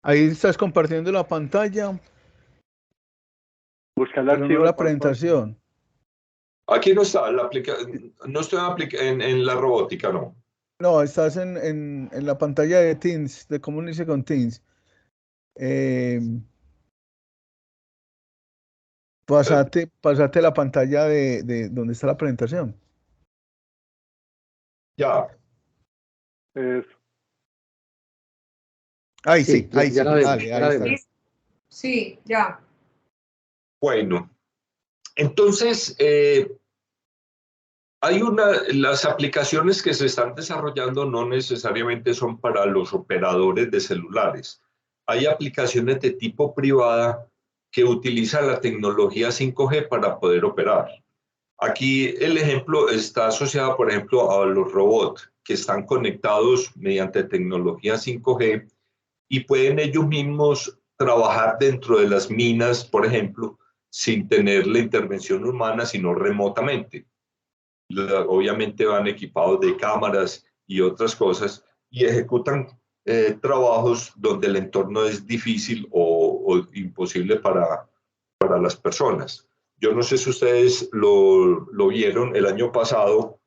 Ahí estás compartiendo la pantalla. Busca el pero archivo. No la presentación. Aquí no está, no estoy en la robótica, no. No, estás en la pantalla de Teams, de Comunice con Teams. Pasate la pantalla de donde está la presentación. Ya. Ahí sí, ahí ya sí. la veo, Dale, ahí está. Sí, ya. Bueno, entonces, las aplicaciones que se están desarrollando no necesariamente son para los operadores de celulares. Hay aplicaciones de tipo privada que utilizan la tecnología 5G para poder operar. Aquí el ejemplo está asociado, por ejemplo, a los robots que están conectados mediante tecnología 5G y pueden ellos mismos trabajar dentro de las minas, por ejemplo, sin tener la intervención humana, sino remotamente. Obviamente van equipados de cámaras y otras cosas y ejecutan trabajos donde el entorno es difícil o imposible para las personas. Yo no sé si ustedes lo vieron, el año pasado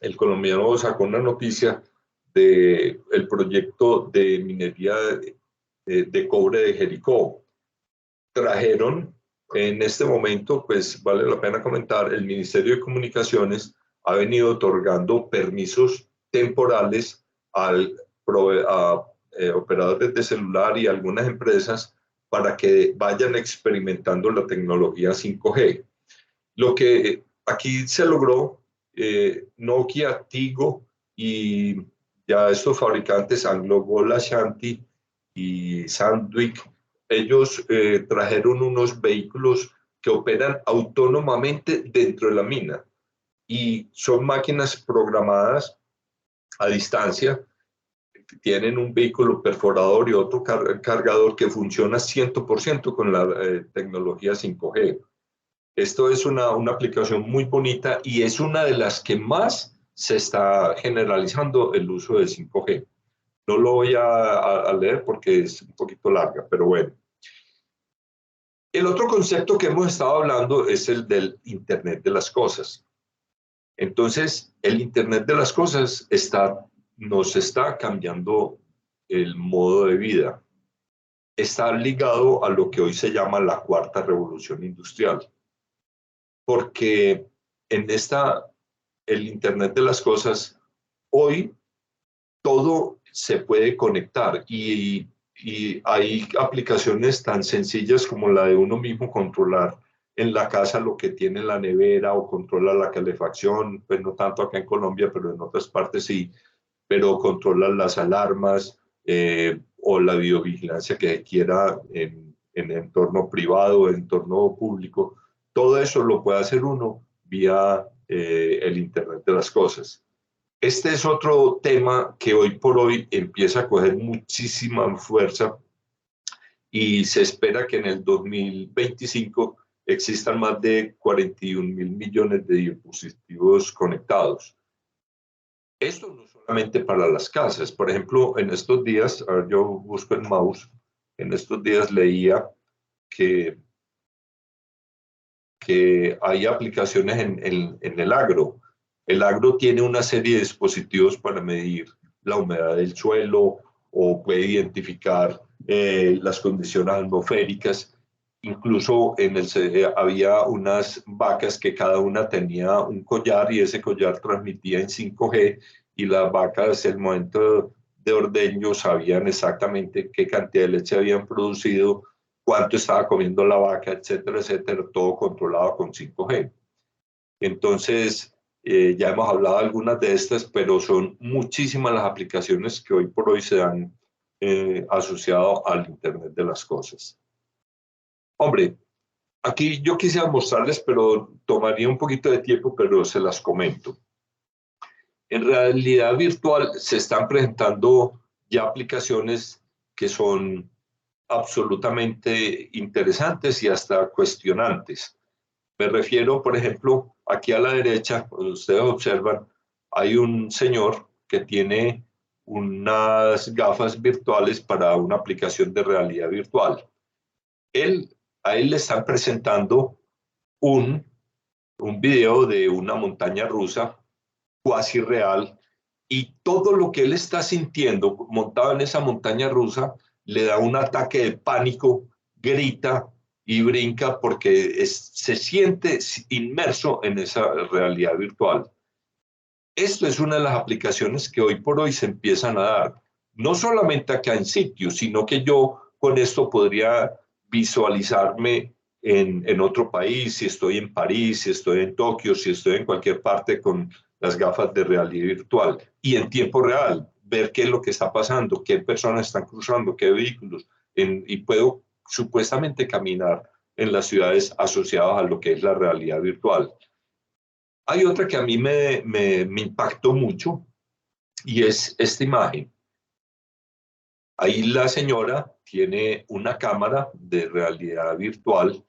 el colombiano sacó una noticia del proyecto de minería de cobre de Jericó. Trajeron en este momento, pues vale la pena comentar, el Ministerio de Comunicaciones ha venido otorgando permisos temporales a operadores de celular y algunas empresas para que vayan experimentando la tecnología 5G. Lo que aquí se logró, Nokia, Tigo y ya estos fabricantes AngloGold Ashanti y Sandvik, ellos trajeron unos vehículos que operan autónomamente dentro de la mina y son máquinas programadas a distancia. Tienen un vehículo perforador y otro cargador que funciona 100% con la tecnología 5G. Esto es una aplicación muy bonita y es una de las que más se está generalizando el uso de 5G. No lo voy a leer porque es un poquito larga, pero bueno. El otro concepto que hemos estado hablando es el del Internet de las cosas. Entonces, el Internet de las cosas nos está cambiando el modo de vida. Está ligado a lo que hoy se llama la cuarta revolución industrial. Porque el Internet de las cosas, hoy todo se puede conectar y hay aplicaciones tan sencillas como la de uno mismo controlar en la casa lo que tiene la nevera o controla la calefacción, pues no tanto acá en Colombia, pero en otras partes sí, pero controla las alarmas o la videovigilancia que quiera en entorno privado, en entorno público. Todo eso lo puede hacer uno vía el Internet de las cosas. Este es otro tema que hoy por hoy empieza a coger muchísima fuerza y se espera que en el 2025 existan más de 41.000 millones de dispositivos conectados. Esto no solamente para las casas. Por ejemplo, en estos días, a ver, yo busco el mouse, en estos días leía que hay aplicaciones en el agro. El agro tiene una serie de dispositivos para medir la humedad del suelo o puede identificar las condiciones atmosféricas. Incluso había unas vacas que cada una tenía un collar y ese collar transmitía en 5G y las vacas en el momento de ordeño sabían exactamente qué cantidad de leche habían producido, cuánto estaba comiendo la vaca, etcétera, etcétera, todo controlado con 5G. Entonces, ya hemos hablado de algunas de estas, pero son muchísimas las aplicaciones que hoy por hoy se han asociado al Internet de las cosas. Hombre, aquí yo quisiera mostrarles, pero tomaría un poquito de tiempo, pero se las comento. En realidad virtual se están presentando ya aplicaciones que son absolutamente interesantes y hasta cuestionantes. Me refiero, por ejemplo, aquí a la derecha, ustedes observan, hay un señor que tiene unas gafas virtuales para una aplicación de realidad virtual. A él le están presentando un video de una montaña rusa cuasi real y todo lo que él está sintiendo montado en esa montaña rusa le da un ataque de pánico, grita y brinca porque se siente inmerso en esa realidad virtual. Esto es una de las aplicaciones que hoy por hoy se empiezan a dar, no solamente acá en sitios, sino que yo con esto podría visualizarme en otro país, si estoy en París, si estoy en Tokio, si estoy en cualquier parte con las gafas de realidad virtual y en tiempo real, ver qué es lo que está pasando, qué personas están cruzando, qué vehículos, y puedo supuestamente caminar en las ciudades asociadas a lo que es la realidad virtual. Hay otra que a mí me impactó mucho y es esta imagen. Ahí la señora tiene una cámara de realidad virtual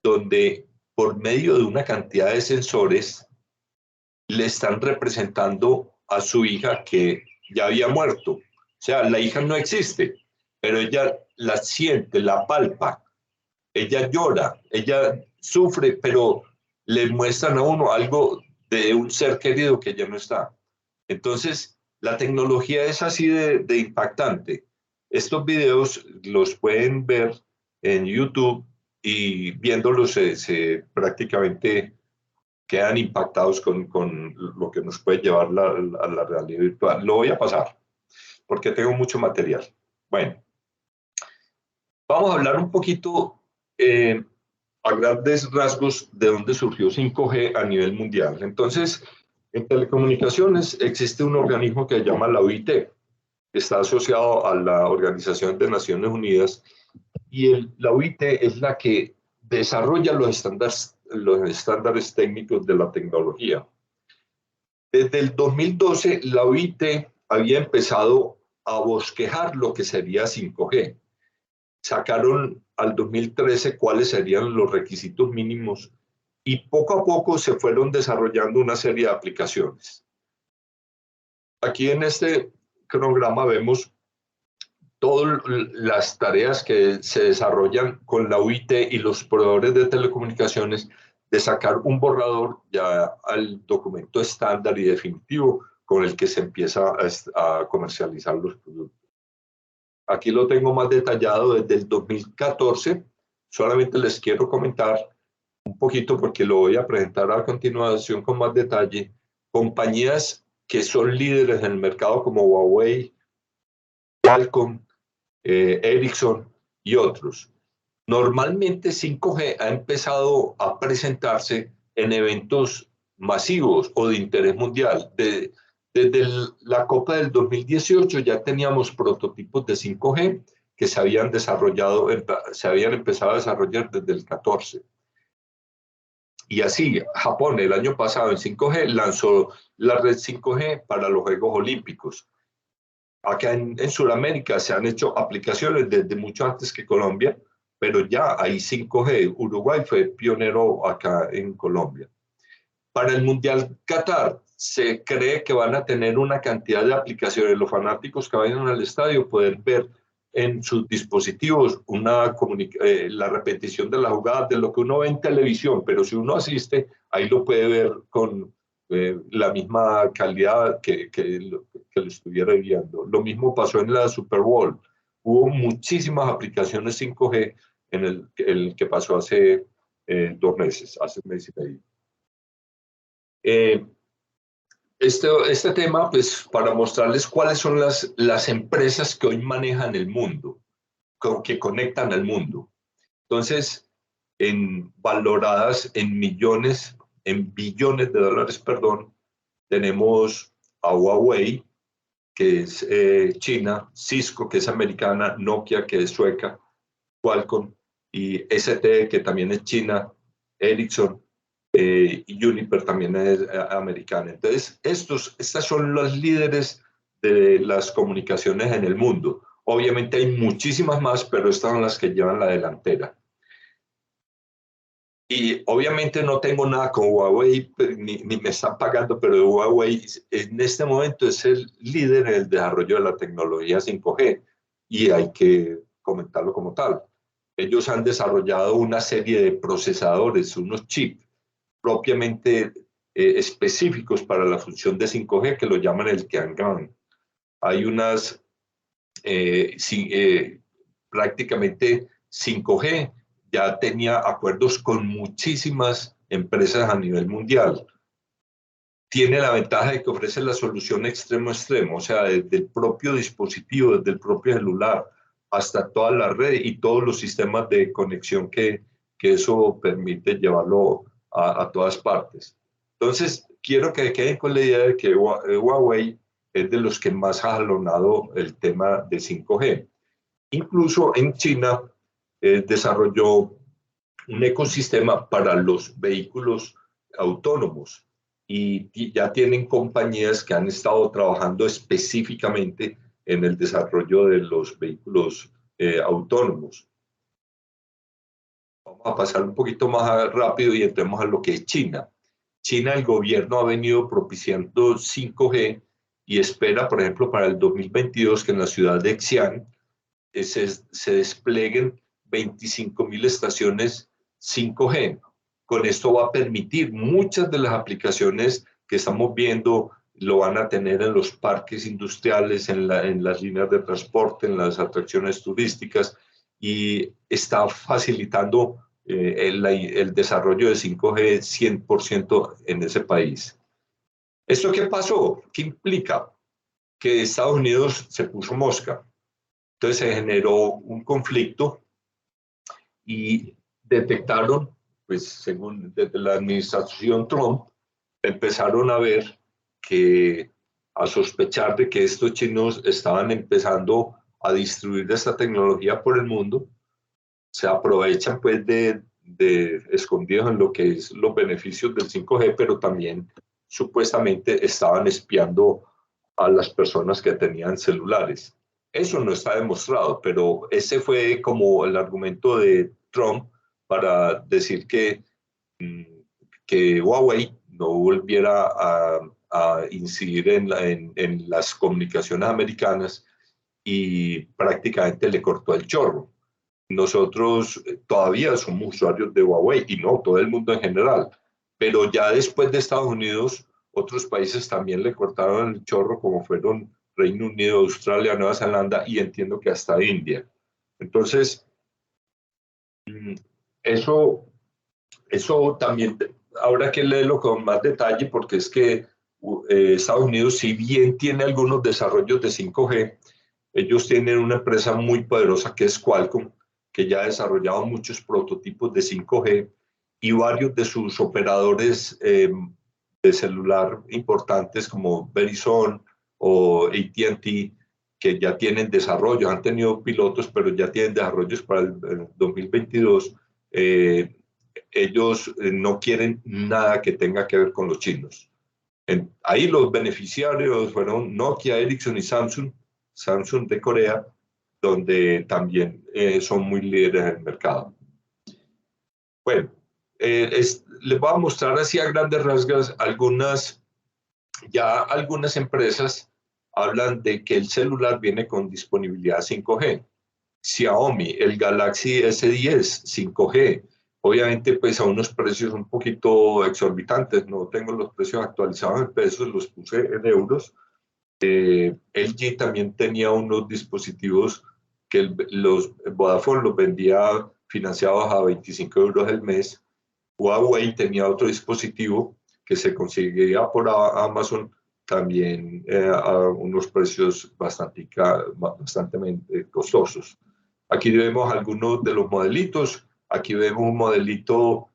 donde por medio de una cantidad de sensores le están representando a su hija que ya había muerto. O sea, la hija no existe, pero ella la siente, la palpa, ella llora, ella sufre, pero le muestran a uno algo de un ser querido que ya no está. Entonces, la tecnología es así de impactante. Estos videos los pueden ver en YouTube y viéndolos prácticamente quedan impactados con lo que nos puede llevar a la realidad virtual. Lo voy a pasar porque tengo mucho material. Bueno, vamos a hablar un poquito a grandes rasgos de dónde surgió 5G a nivel mundial. Entonces, en telecomunicaciones existe un organismo que se llama la OIT, que está asociado a la Organización de Naciones Unidas, y la OIT es la que desarrolla los estándares técnicos de la tecnología. Desde el 2012, la OIT había empezado a bosquejar lo que sería 5G. Sacaron al 2013 cuáles serían los requisitos mínimos y poco a poco se fueron desarrollando una serie de aplicaciones. Aquí en este cronograma vemos todas las tareas que se desarrollan con la OIT y los proveedores de telecomunicaciones de sacar un borrador ya al documento estándar y definitivo con el que se empieza a comercializar los productos. Aquí lo tengo más detallado desde el 2014. Solamente les quiero comentar un poquito porque lo voy a presentar a continuación con más detalle. Compañías que son líderes en el mercado como Huawei, Qualcomm, Ericsson y otros. Normalmente 5G ha empezado a presentarse en eventos masivos o de interés mundial. Desde la Copa del 2018 ya teníamos prototipos de 5G que se habían empezado a desarrollar desde el 14. Y así, Japón el año pasado en 5G lanzó la red 5G para los Juegos Olímpicos. Acá en Sudamérica se han hecho aplicaciones desde mucho antes que Colombia, pero ya hay 5G. Uruguay fue pionero acá en Colombia. Para el Mundial Qatar se cree que van a tener una cantidad de aplicaciones. Los fanáticos que vayan al estadio pueden ver en sus dispositivos la repetición de la jugada de lo que uno ve en televisión, pero si uno asiste, ahí lo puede ver con la misma calidad que lo estuviera viendo. Lo mismo pasó en la Super Bowl. Hubo muchísimas aplicaciones 5G en el que pasó hace 2 meses, hace un mes y medio. Este tema, pues, para mostrarles cuáles son las empresas que hoy manejan el mundo, que conectan al mundo. Entonces, valoradas en billones de dólares, perdón, tenemos a Huawei, que es China, Cisco, que es americana, Nokia, que es sueca, Qualcomm, y ST, que también es China, Ericsson, y Uniper también es americana. Entonces, estas son los líderes de las comunicaciones en el mundo. Obviamente hay muchísimas más, pero estas son las que llevan la delantera. Y obviamente no tengo nada con Huawei, ni me están pagando, pero Huawei en este momento es el líder en el desarrollo de la tecnología 5G y hay que comentarlo como tal. Ellos han desarrollado una serie de procesadores, unos chips propiamente específicos para la función de 5G que lo llaman el Tiangong. Hay unas prácticamente 5G ya tenía acuerdos con muchísimas empresas a nivel mundial. Tiene la ventaja de que ofrece la solución extremo a extremo, o sea, desde el propio dispositivo, desde el propio celular, hasta toda la red y todos los sistemas de conexión que eso permite llevarlo a todas partes. Entonces, quiero que queden con la idea de que Huawei es de los que más ha jalonado el tema de 5G. Incluso en China desarrolló un ecosistema para los vehículos autónomos y ya tienen compañías que han estado trabajando específicamente en el desarrollo de los vehículos autónomos. Vamos a pasar un poquito más rápido y entremos a lo que es China. China, el gobierno ha venido propiciando 5G y espera, por ejemplo, para el 2022 que en la ciudad de Xi'an se desplieguen 25.000 estaciones 5G. Con esto va a permitir muchas de las aplicaciones que estamos viendo, lo van a tener en los parques industriales, en las líneas de transporte, en las atracciones turísticas, y está facilitando el desarrollo de 5G 100% en ese país. ¿Esto qué pasó? ¿Qué implica? Que Estados Unidos se puso mosca. Entonces se generó un conflicto y detectaron, pues según desde la administración Trump, empezaron a ver a sospechar de que estos chinos estaban empezando a distribuir esta tecnología por el mundo, se aprovechan pues de escondidos en lo que es los beneficios del 5G, pero también supuestamente estaban espiando a las personas que tenían celulares. Eso no está demostrado, pero ese fue como el argumento de Trump para decir que Huawei no volviera a incidir en las comunicaciones americanas y prácticamente le cortó el chorro. Nosotros todavía somos usuarios de Huawei y no todo el mundo en general, pero ya después de Estados Unidos, otros países también le cortaron el chorro, como fueron Reino Unido, Australia, Nueva Zelanda y entiendo que hasta India. Entonces, eso también habrá que leerlo con más detalle porque es que Estados Unidos, si bien tiene algunos desarrollos de 5G, ellos tienen una empresa muy poderosa que es Qualcomm, que ya ha desarrollado muchos prototipos de 5G y varios de sus operadores de celular importantes como Verizon o AT&T, que ya tienen desarrollo, han tenido pilotos, pero ya tienen desarrollos para el 2022. ellos no quieren nada que tenga que ver con los chinos. Ahí los beneficiarios fueron Nokia, Ericsson y Samsung, Samsung de Corea, donde también son muy líderes del mercado. Bueno, les voy a mostrar así a grandes rasgos algunas empresas hablan de que el celular viene con disponibilidad 5G. Xiaomi, el Galaxy S10 5G, obviamente pues a unos precios un poquito exorbitantes, no tengo los precios actualizados en pesos, los puse en euros. LG también tenía unos dispositivos que los Vodafone los vendía financiados a 25 euros el mes. Huawei tenía otro dispositivo que se conseguía por Amazon también a unos precios bastante costosos. Aquí vemos algunos de los modelitos. Aquí vemos un modelito,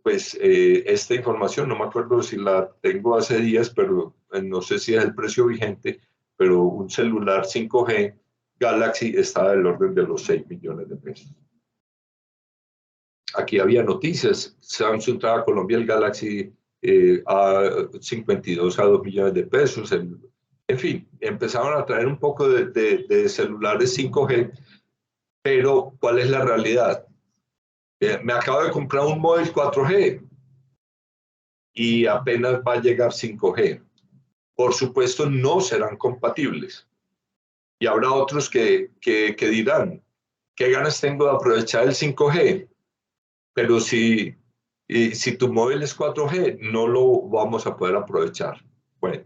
pues esta información, no me acuerdo si la tengo hace días, pero no sé si es el precio vigente, pero un celular 5G Galaxy está del orden de los 6 millones de pesos. Aquí había noticias, Samsung trajo a Colombia el Galaxy a 52 a 2 millones de pesos. En fin, empezaron a traer un poco de celulares 5G, pero ¿cuál es la realidad? Me acabo de comprar un móvil 4G y apenas va a llegar 5G. Por supuesto, no serán compatibles. Y habrá otros que dirán, ¿qué ganas tengo de aprovechar el 5G? Pero si tu móvil es 4G, no lo vamos a poder aprovechar. Bueno,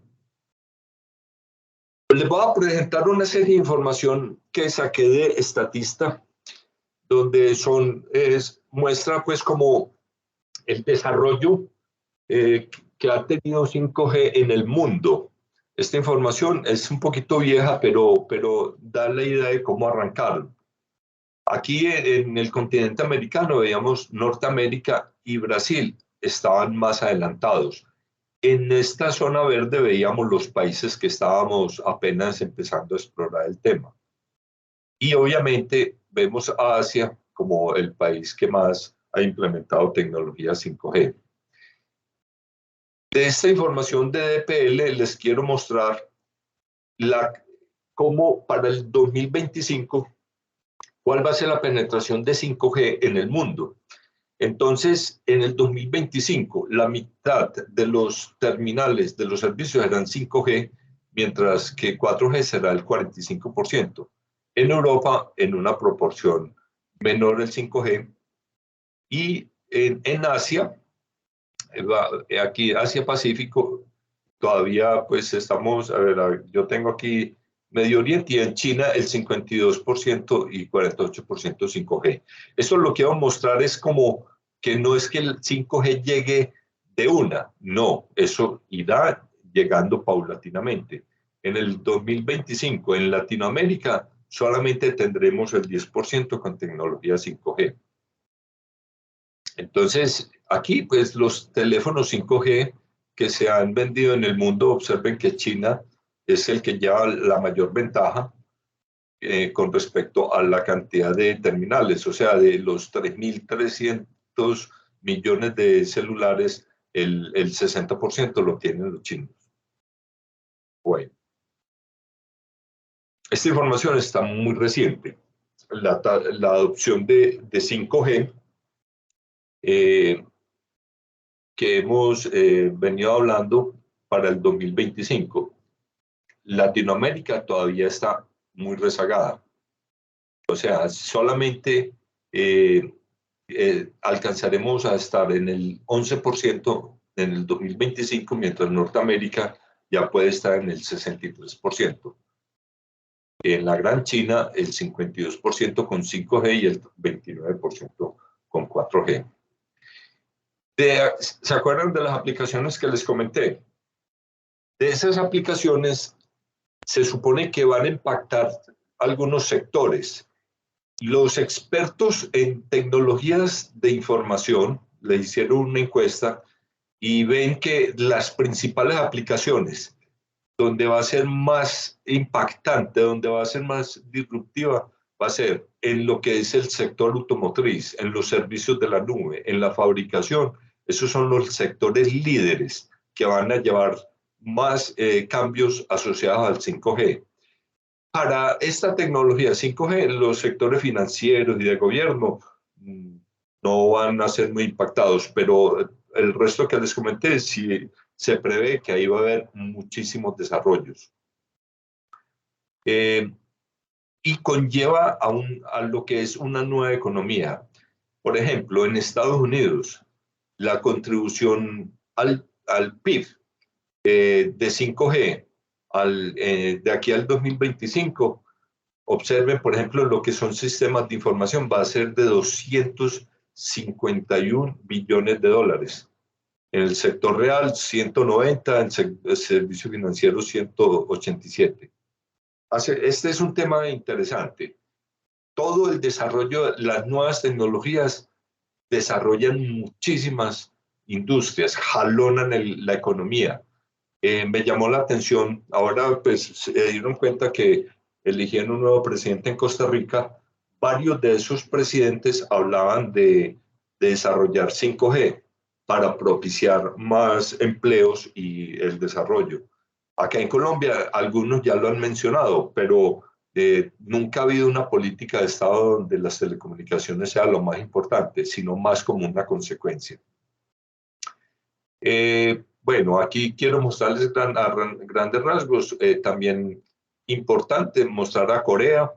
les voy a presentar una serie de información que saqué de Statista, donde muestra pues como el desarrollo que ha tenido 5G en el mundo. Esta información es un poquito vieja, pero da la idea de cómo arrancaron. Aquí en el continente americano veíamos Norteamérica y Brasil estaban más adelantados. En esta zona verde veíamos los países que estábamos apenas empezando a explorar el tema. Y obviamente vemos a Asia como el país que más ha implementado tecnología 5G. De esta información de DPL les quiero mostrar cómo para el 2025 cuál va a ser la penetración de 5G en el mundo. Entonces, en el 2025, la mitad de los terminales de los servicios serán 5G, mientras que 4G será el 45%. En Europa, en una proporción menor el 5G. Y en Asia, aquí Asia-Pacífico, todavía pues estamos, a ver, yo tengo aquí Medio Oriente y en China el 52% y 48% 5G. Esto lo que quiero mostrar es como que no es que el 5G llegue de una, no, eso irá llegando paulatinamente. En el 2025 en Latinoamérica solamente tendremos el 10% con tecnología 5G. Entonces, aquí pues los teléfonos 5G que se han vendido en el mundo, observen que China es el que lleva la mayor ventaja con respecto a la cantidad de terminales, o sea, de los 3.300 millones de celulares, el 60% lo tienen los chinos. Bueno, esta información está muy reciente. La adopción de 5G que hemos venido hablando para el 2025. Latinoamérica todavía está muy rezagada. O sea, solamente alcanzaremos a estar en el 11% en el 2025, mientras Norteamérica ya puede estar en el 63%. En la Gran China, el 52% con 5G y el 29% con 4G. ¿Se acuerdan de las aplicaciones que les comenté? De esas aplicaciones se supone que van a impactar algunos sectores. Los expertos en tecnologías de información le hicieron una encuesta y ven que las principales aplicaciones donde va a ser más impactante, donde va a ser más disruptiva, va a ser en lo que es el sector automotriz, en los servicios de la nube, en la fabricación. Esos son los sectores líderes que van a llevar más cambios asociados al 5G. Para esta tecnología 5G, los sectores financieros y de gobierno no van a ser muy impactados, pero el resto que les comenté, sí se prevé que ahí va a haber muchísimos desarrollos. Y conlleva a lo que es una nueva economía. Por ejemplo, en Estados Unidos, la contribución al PIB de 5G de aquí al 2025, observen, por ejemplo, lo que son sistemas de información, va a ser de 251 billones de dólares. En el sector real, 190, en el servicio financiero, 187. Este es un tema interesante. Todo el desarrollo, las nuevas tecnologías desarrollan muchísimas industrias, jalonan la economía. Me llamó la atención, ahora pues se dieron cuenta que eligieron un nuevo presidente en Costa Rica, varios de esos presidentes hablaban de desarrollar 5G para propiciar más empleos y el desarrollo. Acá en Colombia algunos ya lo han mencionado, pero nunca ha habido una política de Estado donde las telecomunicaciones sea lo más importante, sino más como una consecuencia. Bueno, aquí quiero mostrarles a grandes rasgos. También importante mostrar a Corea,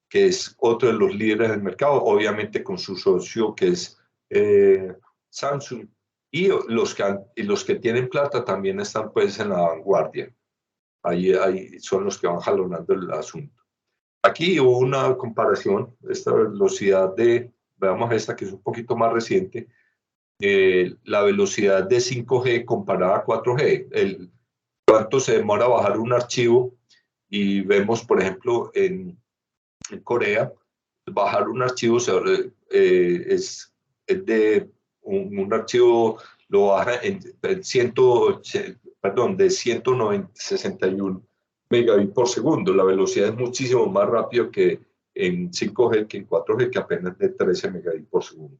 que es otro de los líderes del mercado, obviamente con su socio que es Samsung, y los que tienen plata también están pues en la vanguardia. Ahí son los que van jalonando el asunto. Aquí hubo una comparación, esta velocidad veamos esta que es un poquito más reciente, la velocidad de 5G comparada a 4G, cuánto se demora bajar un archivo, y vemos, por ejemplo, en Corea, bajar un archivo es de un archivo, lo baja de 161 megabits por segundo. La velocidad es muchísimo más rápido que en 5G que en 4G, que apenas de 13 megabits por segundo.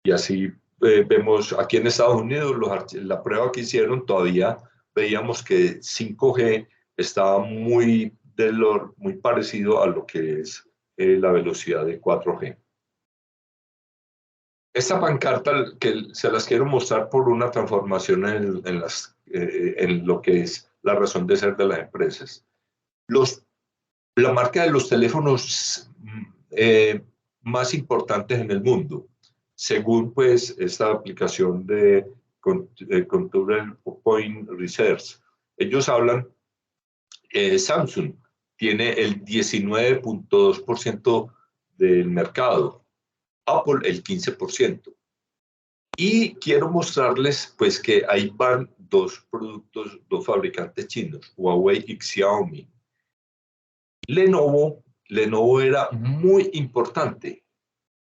Y así vemos aquí en Estados Unidos, la prueba que hicieron, todavía veíamos que 5G estaba muy parecido a lo que es la velocidad de 4G. Esta pancarta que se las quiero mostrar por una transformación en lo que es la razón de ser de las empresas. La marca de los teléfonos más importantes en el mundo, según pues esta aplicación de Contour Point Research, ellos hablan, Samsung tiene el 19.2% del mercado, Apple el 15%. Y quiero mostrarles pues que ahí van dos fabricantes chinos, Huawei y Xiaomi. Lenovo era muy importante.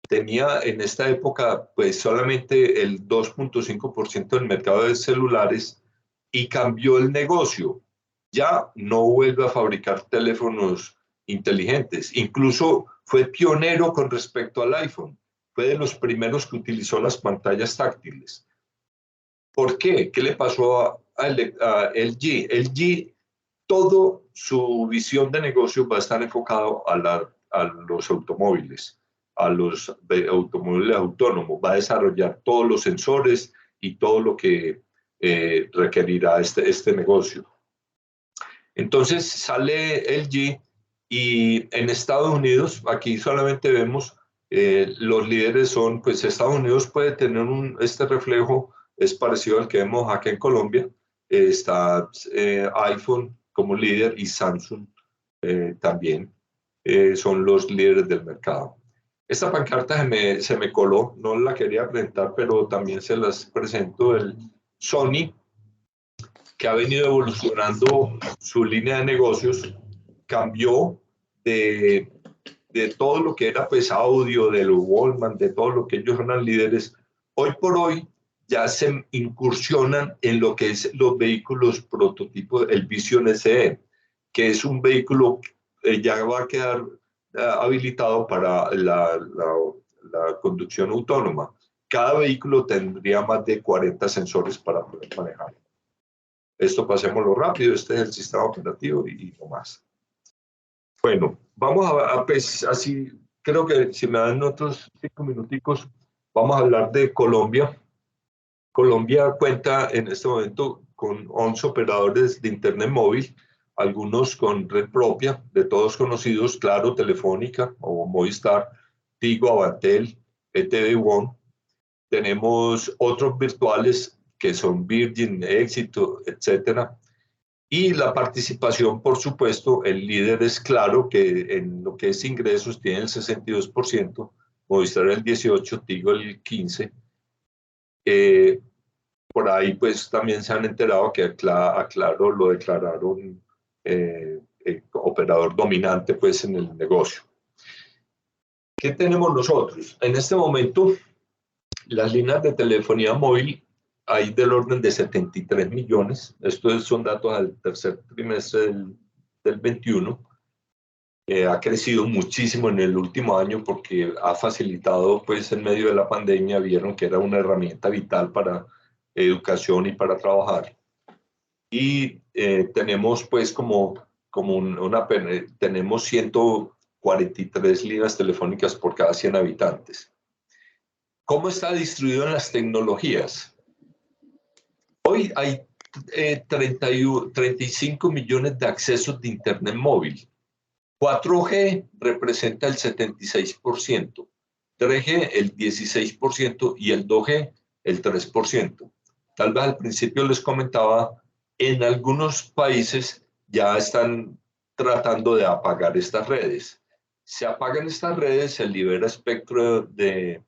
Tenía en esta época pues solamente el 2.5% del mercado de celulares y cambió el negocio. Ya no vuelve a fabricar teléfonos inteligentes. Incluso fue pionero con respecto al iPhone. Fue de los primeros que utilizó las pantallas táctiles. ¿Por qué? ¿Qué le pasó a LG? LG, toda su visión de negocio va a estar enfocado a los automóviles, a los automóviles autónomos. Va a desarrollar todos los sensores y todo lo que requerirá este negocio. Entonces sale LG, y en Estados Unidos, aquí solamente vemos los líderes son, pues Estados Unidos puede tener este reflejo, es parecido al que vemos acá en Colombia. Está iPhone como líder y Samsung también son los líderes del mercado. Esta pancarta se me coló, no la quería presentar, pero también se las presento. El Sony, que ha venido evolucionando su línea de negocios, cambió de todo lo que era pues audio, de los Walkman, de todo lo que ellos eran líderes. Hoy por hoy ya se incursionan en lo que es los vehículos prototipos, el Vision SE, que es un vehículo ya va habilitado para la conducción autónoma. Cada vehículo tendría más de 40 sensores para poder manejar. Esto pasémoslo rápido, este es el sistema operativo y no más. Bueno, vamos pues así, creo que si me dan otros 5 minuticos, vamos a hablar de Colombia. Colombia cuenta en este momento con 11 operadores de Internet móvil, algunos con red propia, de todos conocidos, Claro, Telefónica o Movistar, Tigo, Avantel, ETV One. Tenemos otros virtuales que son Virgin, Éxito, etcétera. Y la participación, por supuesto, el líder es Claro, que en lo que es ingresos tiene el 62%, Movistar el 18%, Tigo el 15%. Por ahí pues también se han enterado que a Claro lo declararon operador dominante pues en el negocio. ¿Qué tenemos nosotros? En este momento, las líneas de telefonía móvil hay del orden de 73 millones. Estos son datos al tercer trimestre del 21. Ha crecido muchísimo en el último año porque ha facilitado, pues en medio de la pandemia, vieron que era una herramienta vital para educación y para trabajar. Y tenemos pues tenemos 143 líneas telefónicas por cada 100 habitantes. ¿Cómo está distribuido en las tecnologías? Hoy hay 35 millones de accesos de Internet móvil. 4G representa el 76%, 3G el 16% y el 2G el 3%. Tal vez al principio les comentaba, en algunos países ya están tratando de apagar estas redes. Se apagan estas redes, se libera espectro de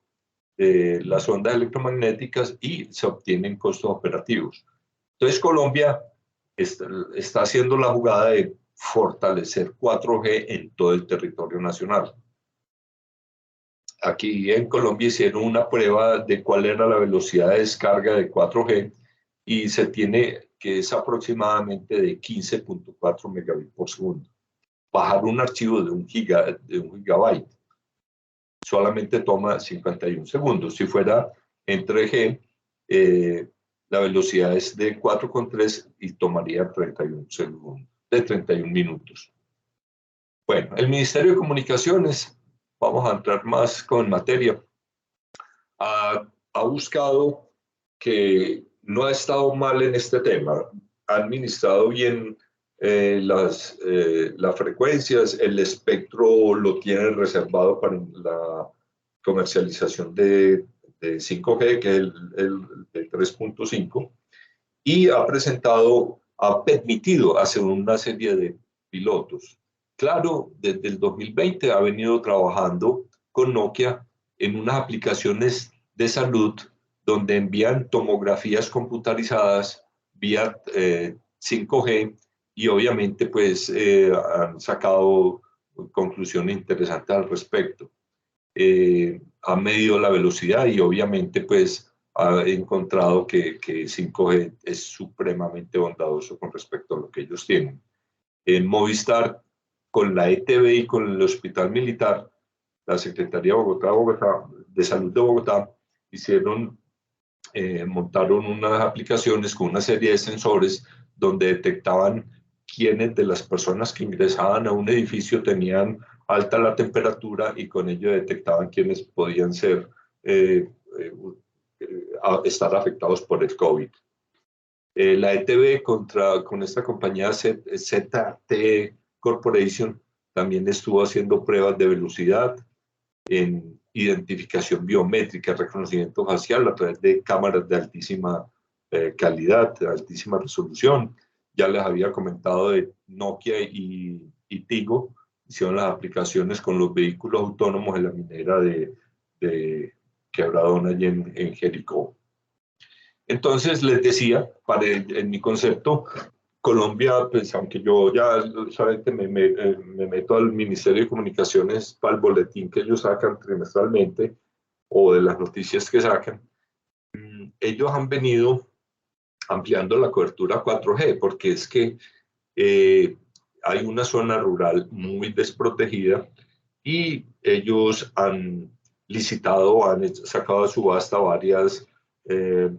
las ondas electromagnéticas y se obtienen costos operativos. Entonces Colombia está haciendo la jugada de fortalecer 4G en todo el territorio nacional. Aquí en Colombia hicieron una prueba de cuál era la velocidad de descarga de 4G y se tiene que es aproximadamente de 15.4 megabits por segundo. Bajar un archivo de un gigabyte solamente toma 51 segundos. Si fuera en 3G, la velocidad es de 4,3 y tomaría 31 segundos, de 31 minutos. Bueno, el Ministerio de Comunicaciones, vamos a entrar más con materia, ha buscado que no ha estado mal en este tema, ha administrado bien las frecuencias, el espectro lo tiene reservado para la comercialización de 5G, que es el 3.5, y ha permitido hacer una serie de pilotos. Claro, desde el 2020 ha venido trabajando con Nokia en unas aplicaciones de salud donde envían tomografías computarizadas vía 5G y obviamente pues han sacado conclusiones interesantes al respecto. Ha medido la velocidad y obviamente pues ha encontrado que 5G es supremamente bondadoso con respecto a lo que ellos tienen. En Movistar, con la ETV y con el Hospital Militar, la Secretaría de Salud de Bogotá montaron unas aplicaciones con una serie de sensores donde detectaban quiénes de las personas que ingresaban a un edificio tenían alta la temperatura y con ello detectaban quiénes podían estar afectados por el COVID. La ETV con esta compañía ZT Corporation también estuvo haciendo pruebas de velocidad en identificación biométrica, reconocimiento facial a través de cámaras de altísima calidad, de altísima resolución. Ya les había comentado de Nokia y Tigo, hicieron las aplicaciones con los vehículos autónomos en la minera de Quebradona y en Jericó. Entonces les decía, en mi concepto, Colombia, pues aunque yo ya solamente me meto al Ministerio de Comunicaciones para el boletín que ellos sacan trimestralmente o de las noticias que sacan, ellos han venido ampliando la cobertura 4G porque es que hay una zona rural muy desprotegida y ellos han licitado, han sacado a subasta varias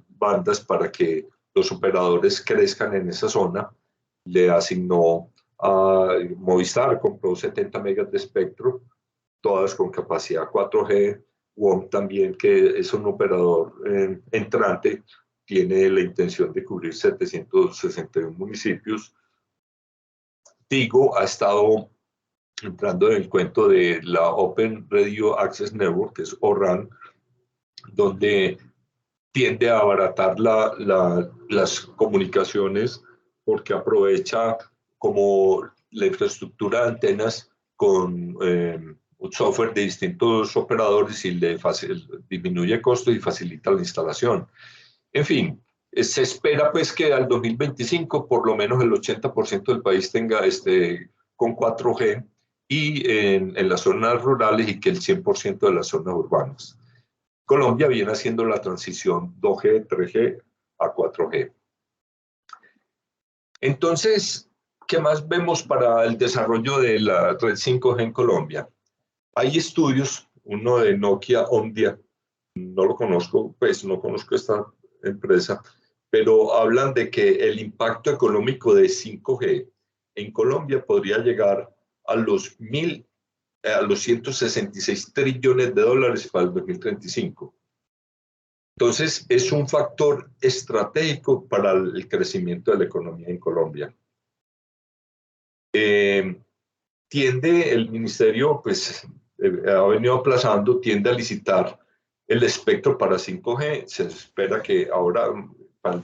bandas para que los operadores crezcan en esa zona. Le asignó a Movistar, compró 70 megas de espectro, todas con capacidad 4G. WOM también, que es un operador entrante, tiene la intención de cubrir 761 municipios. Tigo ha estado entrando en el cuento de la Open Radio Access Network, que es ORAN, donde tiende a abaratar las comunicaciones porque aprovecha como la infraestructura de antenas con un software de distintos operadores y disminuye costos y facilita la instalación. En fin, se espera pues que al 2025 por lo menos el 80% del país tenga con 4G y en las zonas rurales y que el 100% de las zonas urbanas. Colombia viene haciendo la transición 2G, 3G a 4G. Entonces, ¿qué más vemos para el desarrollo de la red 5G en Colombia? Hay estudios, uno de Nokia Omdia, no lo conozco, pues no conozco esta empresa, pero hablan de que el impacto económico de 5G en Colombia podría llegar a los 166 trillones de dólares para el 2035. Entonces, es un factor estratégico para el crecimiento de la economía en Colombia. Tiende el ministerio, pues, ha venido aplazando, tiende a licitar el espectro para 5G. Se espera que ahora, para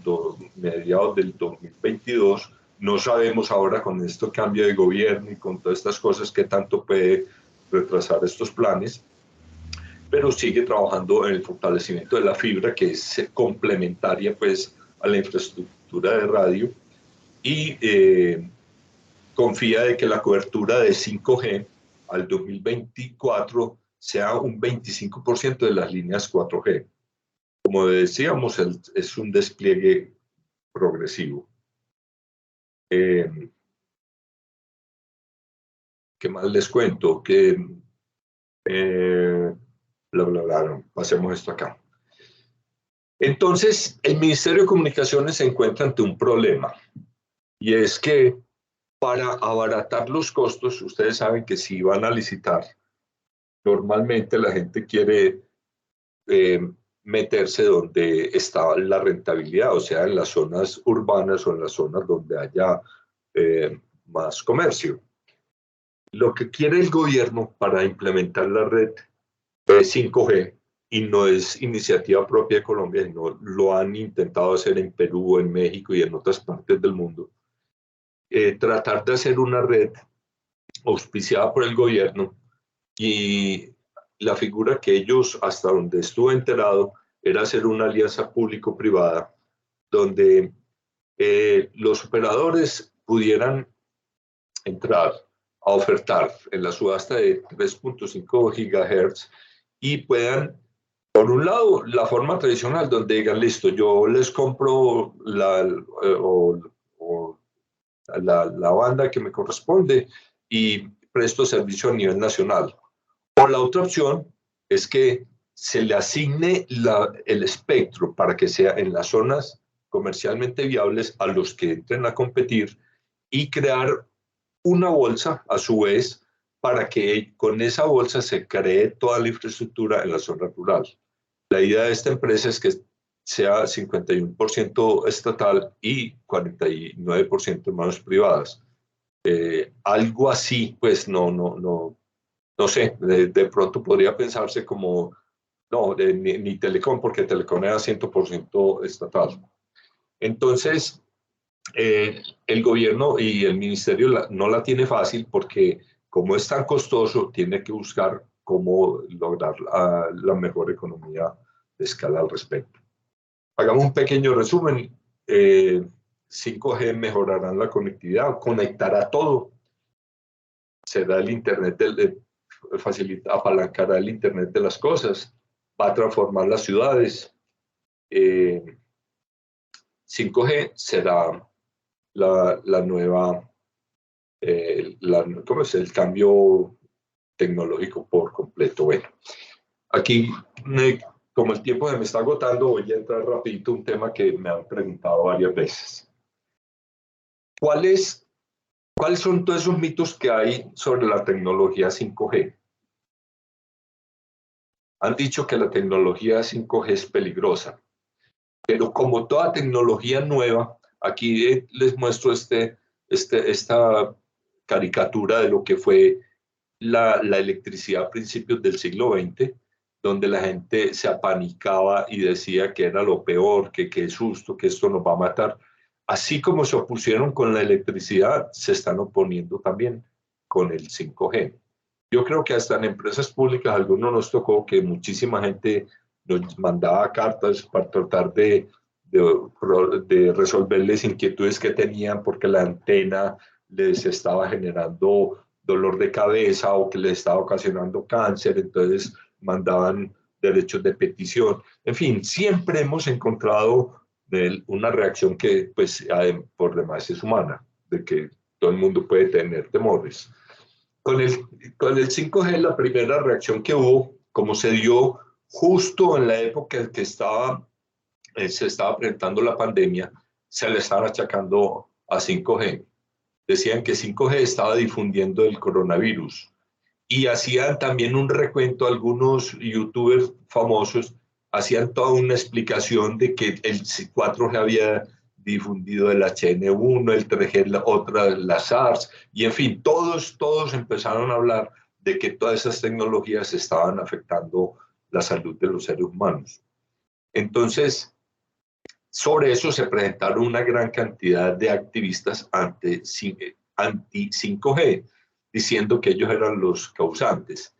mediados del 2022, no sabemos ahora con este cambio de gobierno y con todas estas cosas qué tanto puede retrasar estos planes, pero sigue trabajando en el fortalecimiento de la fibra, que es complementaria pues a la infraestructura de radio, y confía de que la cobertura de 5G al 2024 sea un 25% de las líneas 4G. Como decíamos, es un despliegue progresivo. ¿Qué más les cuento? Que pasemos esto acá. Entonces, el Ministerio de Comunicaciones se encuentra ante un problema, y es que para abaratar los costos, ustedes saben que si van a licitar, normalmente la gente quiere meterse donde está la rentabilidad, o sea, en las zonas urbanas o en las zonas donde haya más comercio. Lo que quiere el gobierno para implementar la red 5G, y no es iniciativa propia de Colombia, sino lo han intentado hacer en Perú, en México y en otras partes del mundo, tratar de hacer una red auspiciada por el gobierno, y la figura que ellos, hasta donde estuve enterado, era hacer una alianza público-privada donde los operadores pudieran entrar a ofertar en la subasta de 3.5 GHz y puedan, por un lado, la forma tradicional donde digan, listo, yo les compro la banda que me corresponde y presto servicio a nivel nacional. O la otra opción es que se le asigne el espectro para que sea en las zonas comercialmente viables a los que entren a competir, y crear una bolsa a su vez para que con esa bolsa se cree toda la infraestructura en la zona rural. La idea de esta empresa es que sea 51% estatal y 49% en manos privadas. Algo así, pues no sé, de pronto podría pensarse como, no, ni Telecom, porque Telecom era 100% estatal. Entonces, el gobierno y el ministerio no la tiene fácil, porque como es tan costoso, tiene que buscar cómo lograr la mejor economía de escala al respecto. Hagamos un pequeño resumen. 5G mejorará la conectividad, conectará todo. Será el Internet, apalancará el Internet de las cosas, va a transformar las ciudades. 5G será la nueva, ¿cómo es? El cambio tecnológico por completo. Bueno, aquí, como el tiempo se me está agotando, voy a entrar rapidito a un tema que me han preguntado varias veces. ¿Cuáles son todos esos mitos que hay sobre la tecnología 5G? Han dicho que la tecnología 5G es peligrosa, pero como toda tecnología nueva, aquí les muestro esta caricatura de lo que fue la electricidad a principios del siglo XX, donde la gente se apanicaba y decía que era lo peor, que qué susto, que esto nos va a matar. Así como se opusieron con la electricidad, se están oponiendo también con el 5G. Yo creo que hasta en empresas públicas, algunos nos tocó que muchísima gente nos mandaba cartas para tratar de resolverles inquietudes que tenían porque la antena les estaba generando dolor de cabeza o que les estaba ocasionando cáncer, entonces mandaban derechos de petición. En fin, siempre hemos encontrado una reacción que, pues, por demás es humana, de que todo el mundo puede tener temores. Con el 5G, la primera reacción que hubo, como se dio justo en la época en que se estaba presentando la pandemia, se le estaban achacando a 5G. Decían que 5G estaba difundiendo el coronavirus y hacían también un recuento, algunos youtubers famosos hacían toda una explicación de que el 4G había difundido el HN1, el 3G, la SARS, y en fin, todos empezaron a hablar de que todas esas tecnologías estaban afectando la salud de los seres humanos. Entonces, sobre eso se presentaron una gran cantidad de activistas anti-5G, diciendo que ellos eran los causantes.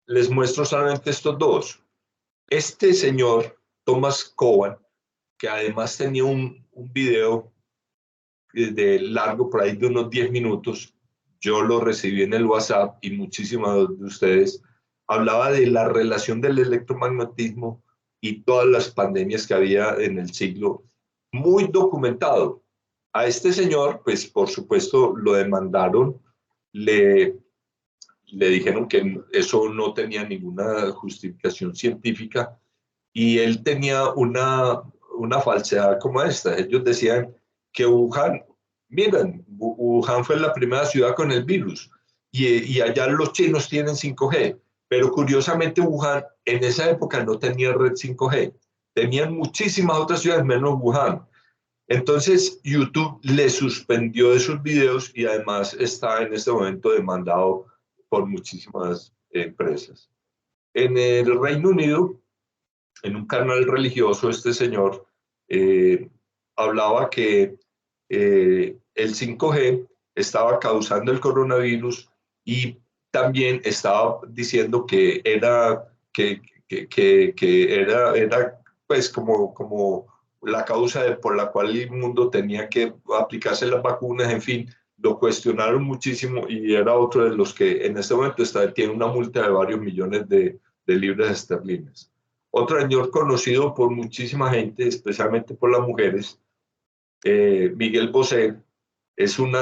Les muestro solamente estos dos. Este señor, Thomas Cowan, que además tenía un video de largo, por ahí de unos 10 minutos, yo lo recibí en el WhatsApp y muchísimos de ustedes, hablaba de la relación del electromagnetismo y todas las pandemias que había en el siglo, muy documentado. A este señor, pues por supuesto, lo demandaron, le dijeron que eso no tenía ninguna justificación científica y él tenía una falsedad como esta. Ellos decían que Wuhan, miren, Wuhan fue la primera ciudad con el virus y allá los chinos tienen 5G, pero curiosamente Wuhan en esa época no tenía red 5G, tenían muchísimas otras ciudades menos Wuhan. Entonces YouTube le suspendió de sus videos y además está en este momento demandado por muchísimas empresas. En el Reino Unido, en un canal religioso, este señor hablaba que el 5G estaba causando el coronavirus y también estaba diciendo que era pues como la causa por la cual el mundo tenía que aplicarse las vacunas, en fin, lo cuestionaron muchísimo y era otro de los que en este momento tiene una multa de varios millones de libras esterlinas. Otro señor conocido por muchísima gente, especialmente por las mujeres, Miguel Bosé, es un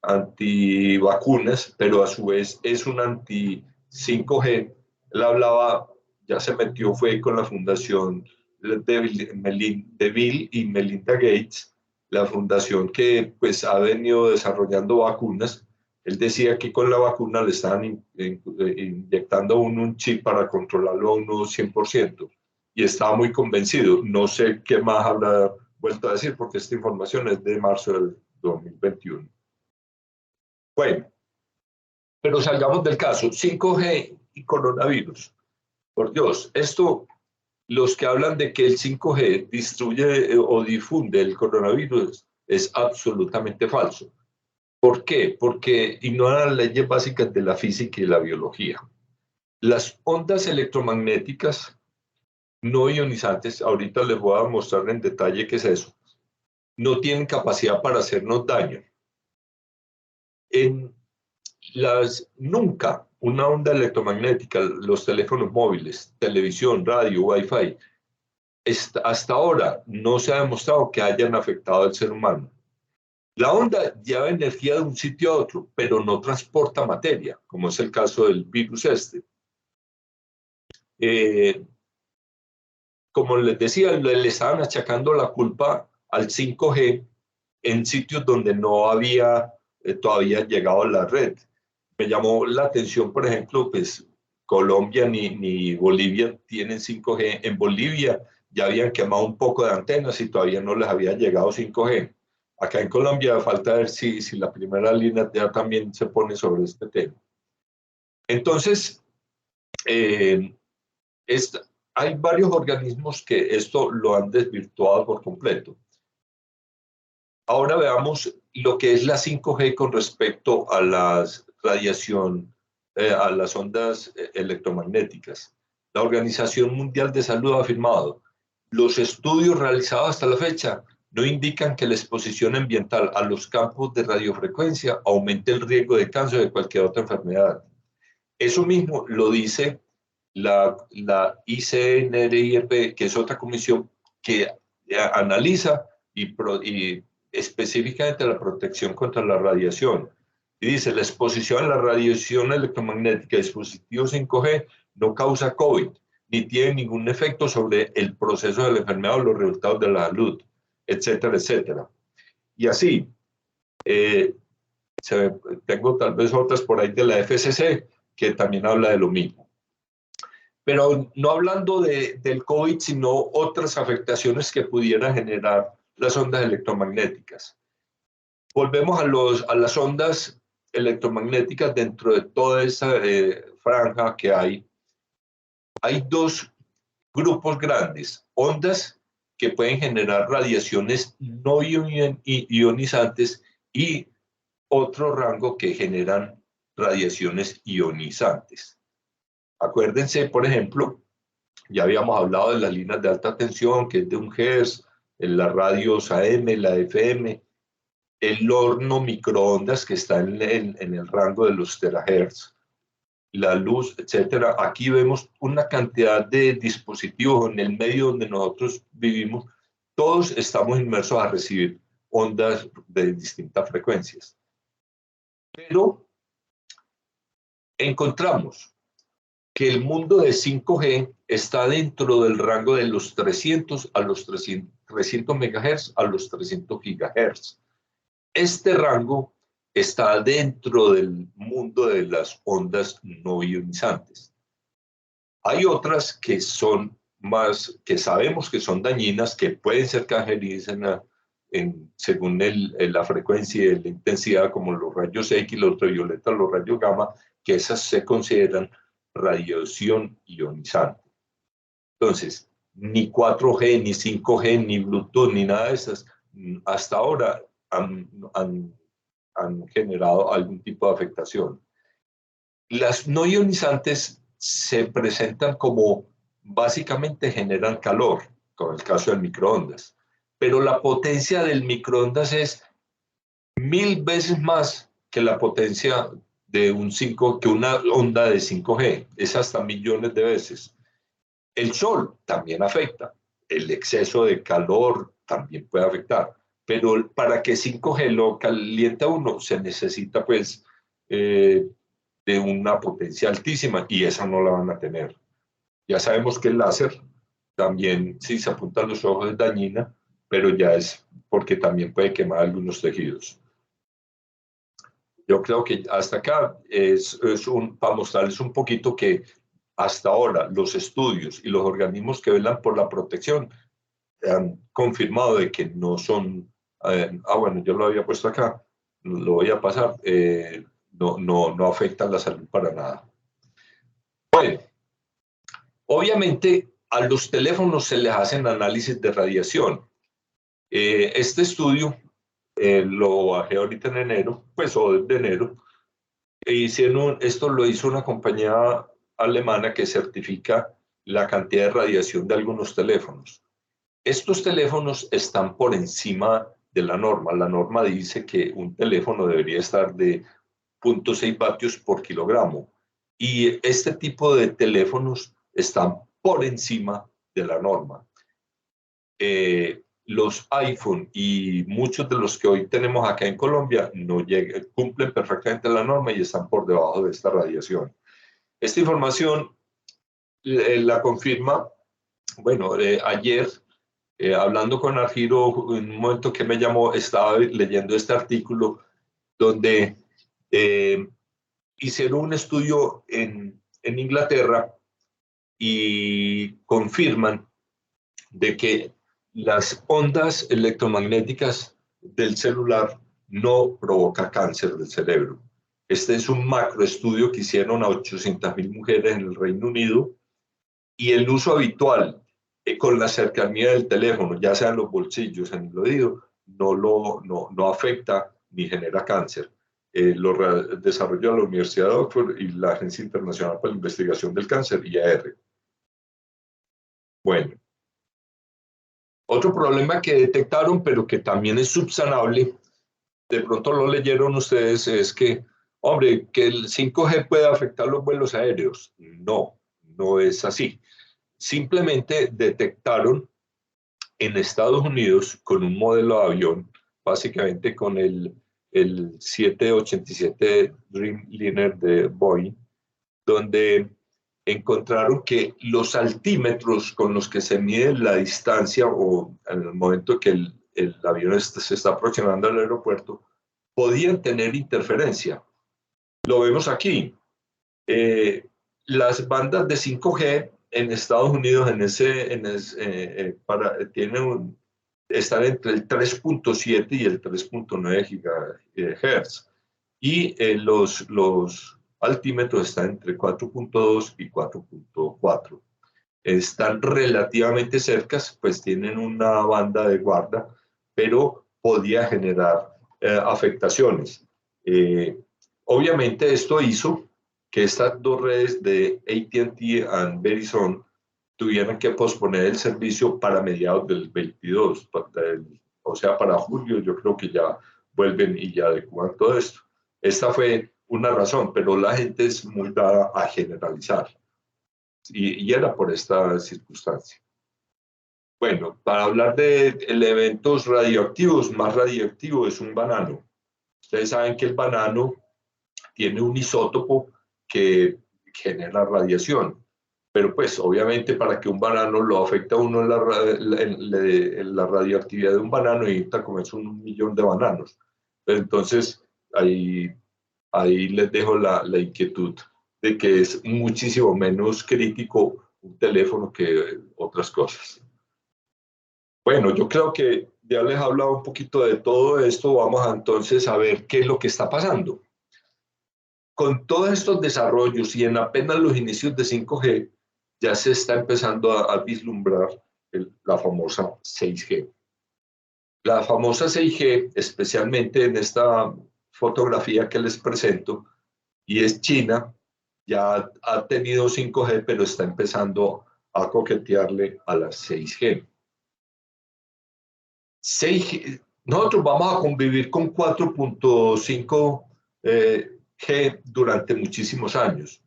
anti-vacunas, pero a su vez es un anti-5G. Él hablaba, ya se metió, fue con la fundación de Bill y Melinda Gates, la fundación que pues ha venido desarrollando vacunas. Él decía que con la vacuna le estaban inyectando a uno un chip para controlarlo a uno 100%. Y estaba muy convencido. No sé qué más habrá vuelto a decir porque esta información es de marzo del 2021. Bueno, pero salgamos del caso. 5G y coronavirus. Por Dios, los que hablan de que el 5G destruye o difunde el coronavirus es absolutamente falso. ¿Por qué? Porque ignoran las leyes básicas de la física y la biología. Las ondas electromagnéticas no ionizantes, ahorita les voy a mostrar en detalle qué es eso, no tienen capacidad para hacernos daño. Nunca una onda electromagnética, los teléfonos móviles, televisión, radio, Wi-Fi, hasta ahora no se ha demostrado que hayan afectado al ser humano. La onda lleva energía de un sitio a otro, pero no transporta materia, como es el caso del virus este. Como les decía, le estaban achacando la culpa al 5G en sitios donde no había todavía llegado a la red. Me llamó la atención, por ejemplo, pues Colombia ni Bolivia tienen 5G. En Bolivia ya habían quemado un poco de antenas y todavía no les había llegado 5G. Acá en Colombia falta ver si la primera línea ya también se pone sobre este tema. Entonces, hay varios organismos que esto lo han desvirtuado por completo. Ahora veamos lo que es la 5G con respecto a la radiación, a las ondas electromagnéticas. La Organización Mundial de Salud ha afirmado: los estudios realizados hasta la fecha no indican que la exposición ambiental a los campos de radiofrecuencia aumente el riesgo de cáncer o de cualquier otra enfermedad. Eso mismo lo dice la ICNIRP, que es otra comisión que analiza y específicamente la protección contra la radiación. Y dice: la exposición a la radiación electromagnética de dispositivos 5G no causa COVID, ni tiene ningún efecto sobre el proceso de la enfermedad o los resultados de la salud, etcétera, etcétera. Y así, tengo tal vez otras por ahí de la FCC que también habla de lo mismo. Pero no hablando del COVID, sino otras afectaciones que pudieran generar las ondas electromagnéticas. Volvemos a las ondas electromagnéticas dentro de toda esa franja que hay. Hay dos grupos grandes: ondas que pueden generar radiaciones no ionizantes y otro rango que generan radiaciones ionizantes. Acuérdense, por ejemplo, ya habíamos hablado de las líneas de alta tensión, que es de 1 Hz, en las radios AM, la FM, el horno microondas, que está en el rango de los terahertz, la luz, etcétera. Aquí vemos una cantidad de dispositivos en el medio donde nosotros vivimos. Todos estamos inmersos a recibir ondas de distintas frecuencias. Pero encontramos que el mundo de 5G está dentro del rango de los 300 a los 300 MHz a los 300 GHz. Este rango está dentro del mundo de las ondas no ionizantes. Hay otras que son más, que sabemos que son dañinas, que pueden ser cancerígenas según la frecuencia y la intensidad, como los rayos X, los ultravioleta, los rayos gamma, que esas se consideran radiación ionizante. Entonces, ni 4G, ni 5G, ni Bluetooth, ni nada de esas, hasta ahora han generado algún tipo de afectación. Las no ionizantes se presentan como básicamente generan calor, como el caso del microondas, pero la potencia del microondas es 1000 veces más que la potencia de que una onda de 5G, es hasta millones de veces. El sol también afecta, el exceso de calor también puede afectar, pero para que 5G lo caliente a uno se necesita pues de una potencia altísima, y esa no la van a tener. Ya sabemos que el láser también, si se apunta a los ojos, es dañina, pero ya es porque también puede quemar algunos tejidos. Yo creo que hasta acá para mostrarles un poquito que hasta ahora los estudios y los organismos que velan por la protección han confirmado de que no son, bueno, yo lo había puesto acá, lo voy a pasar, no afectan la salud para nada. Bueno, obviamente a los teléfonos se les hacen análisis de radiación. Este estudio lo bajé ahorita en enero, pues o de enero. Esto lo hizo una compañía alemana que certifica la cantidad de radiación de algunos teléfonos. Estos teléfonos están por encima de la norma. La norma dice que un teléfono debería estar de 0.6 vatios por kilogramo. Y este tipo de teléfonos están por encima de la norma. los iPhone y muchos de los que hoy tenemos acá en Colombia no cumplen perfectamente la norma y están por debajo de esta radiación. Esta información la confirma, bueno, ayer, hablando con Argiro, en un momento que me llamó, estaba leyendo este artículo donde hicieron un estudio en Inglaterra y confirman de que las ondas electromagnéticas del celular no provocan cáncer del cerebro. Este es un macroestudio que hicieron a 800.000 mujeres en el Reino Unido y el uso habitual con la cercanía del teléfono, ya sea en los bolsillos, en el oído, no afecta ni genera cáncer. Lo desarrolló la Universidad de Oxford y la Agencia Internacional para la Investigación del Cáncer, IAR. Bueno. Otro problema que detectaron, pero que también es subsanable, de pronto lo leyeron ustedes, es que, hombre, que el 5G puede afectar los vuelos aéreos. No, no es así. Simplemente detectaron en Estados Unidos con un modelo de avión, básicamente con el 787 Dreamliner de Boeing, donde encontraron que los altímetros con los que se mide la distancia o en el momento que el avión se está aproximando al aeropuerto, podían tener interferencia. Lo vemos aquí. Las bandas de 5G en Estados Unidos están entre el 3.7 y el 3.9 GHz. Y los altímetros están entre 4.2 y 4.4. Están relativamente cercas, pues tienen una banda de guarda, pero podía generar afectaciones. Obviamente esto hizo que estas dos redes de AT&T y Verizon tuvieran que posponer el servicio para mediados del 22, o sea, para julio yo creo que ya vuelven y ya adecuan todo esto. Esta fue una razón, pero la gente es muy dada a generalizar. Y era por esta circunstancia. Bueno, para hablar de elementos radioactivos, más radioactivo es un banano. Ustedes saben que el banano tiene un isótopo que genera radiación. Pero pues obviamente para que un banano lo afecte a uno la radioactividad de un banano, necesita comerse 1 millón de bananos. Pero entonces ahí les dejo la inquietud de que es muchísimo menos crítico un teléfono que otras cosas. Bueno, yo creo que ya les he hablado un poquito de todo esto. Vamos entonces a ver qué es lo que está pasando. Con todos estos desarrollos y en apenas los inicios de 5G, ya se está empezando a vislumbrar la famosa 6G. La famosa 6G, especialmente en esta fotografía que les presento, y es China, ya ha tenido 5G, pero está empezando a coquetearle a la 6G. 6G, nosotros vamos a convivir con 4.5 G durante muchísimos años.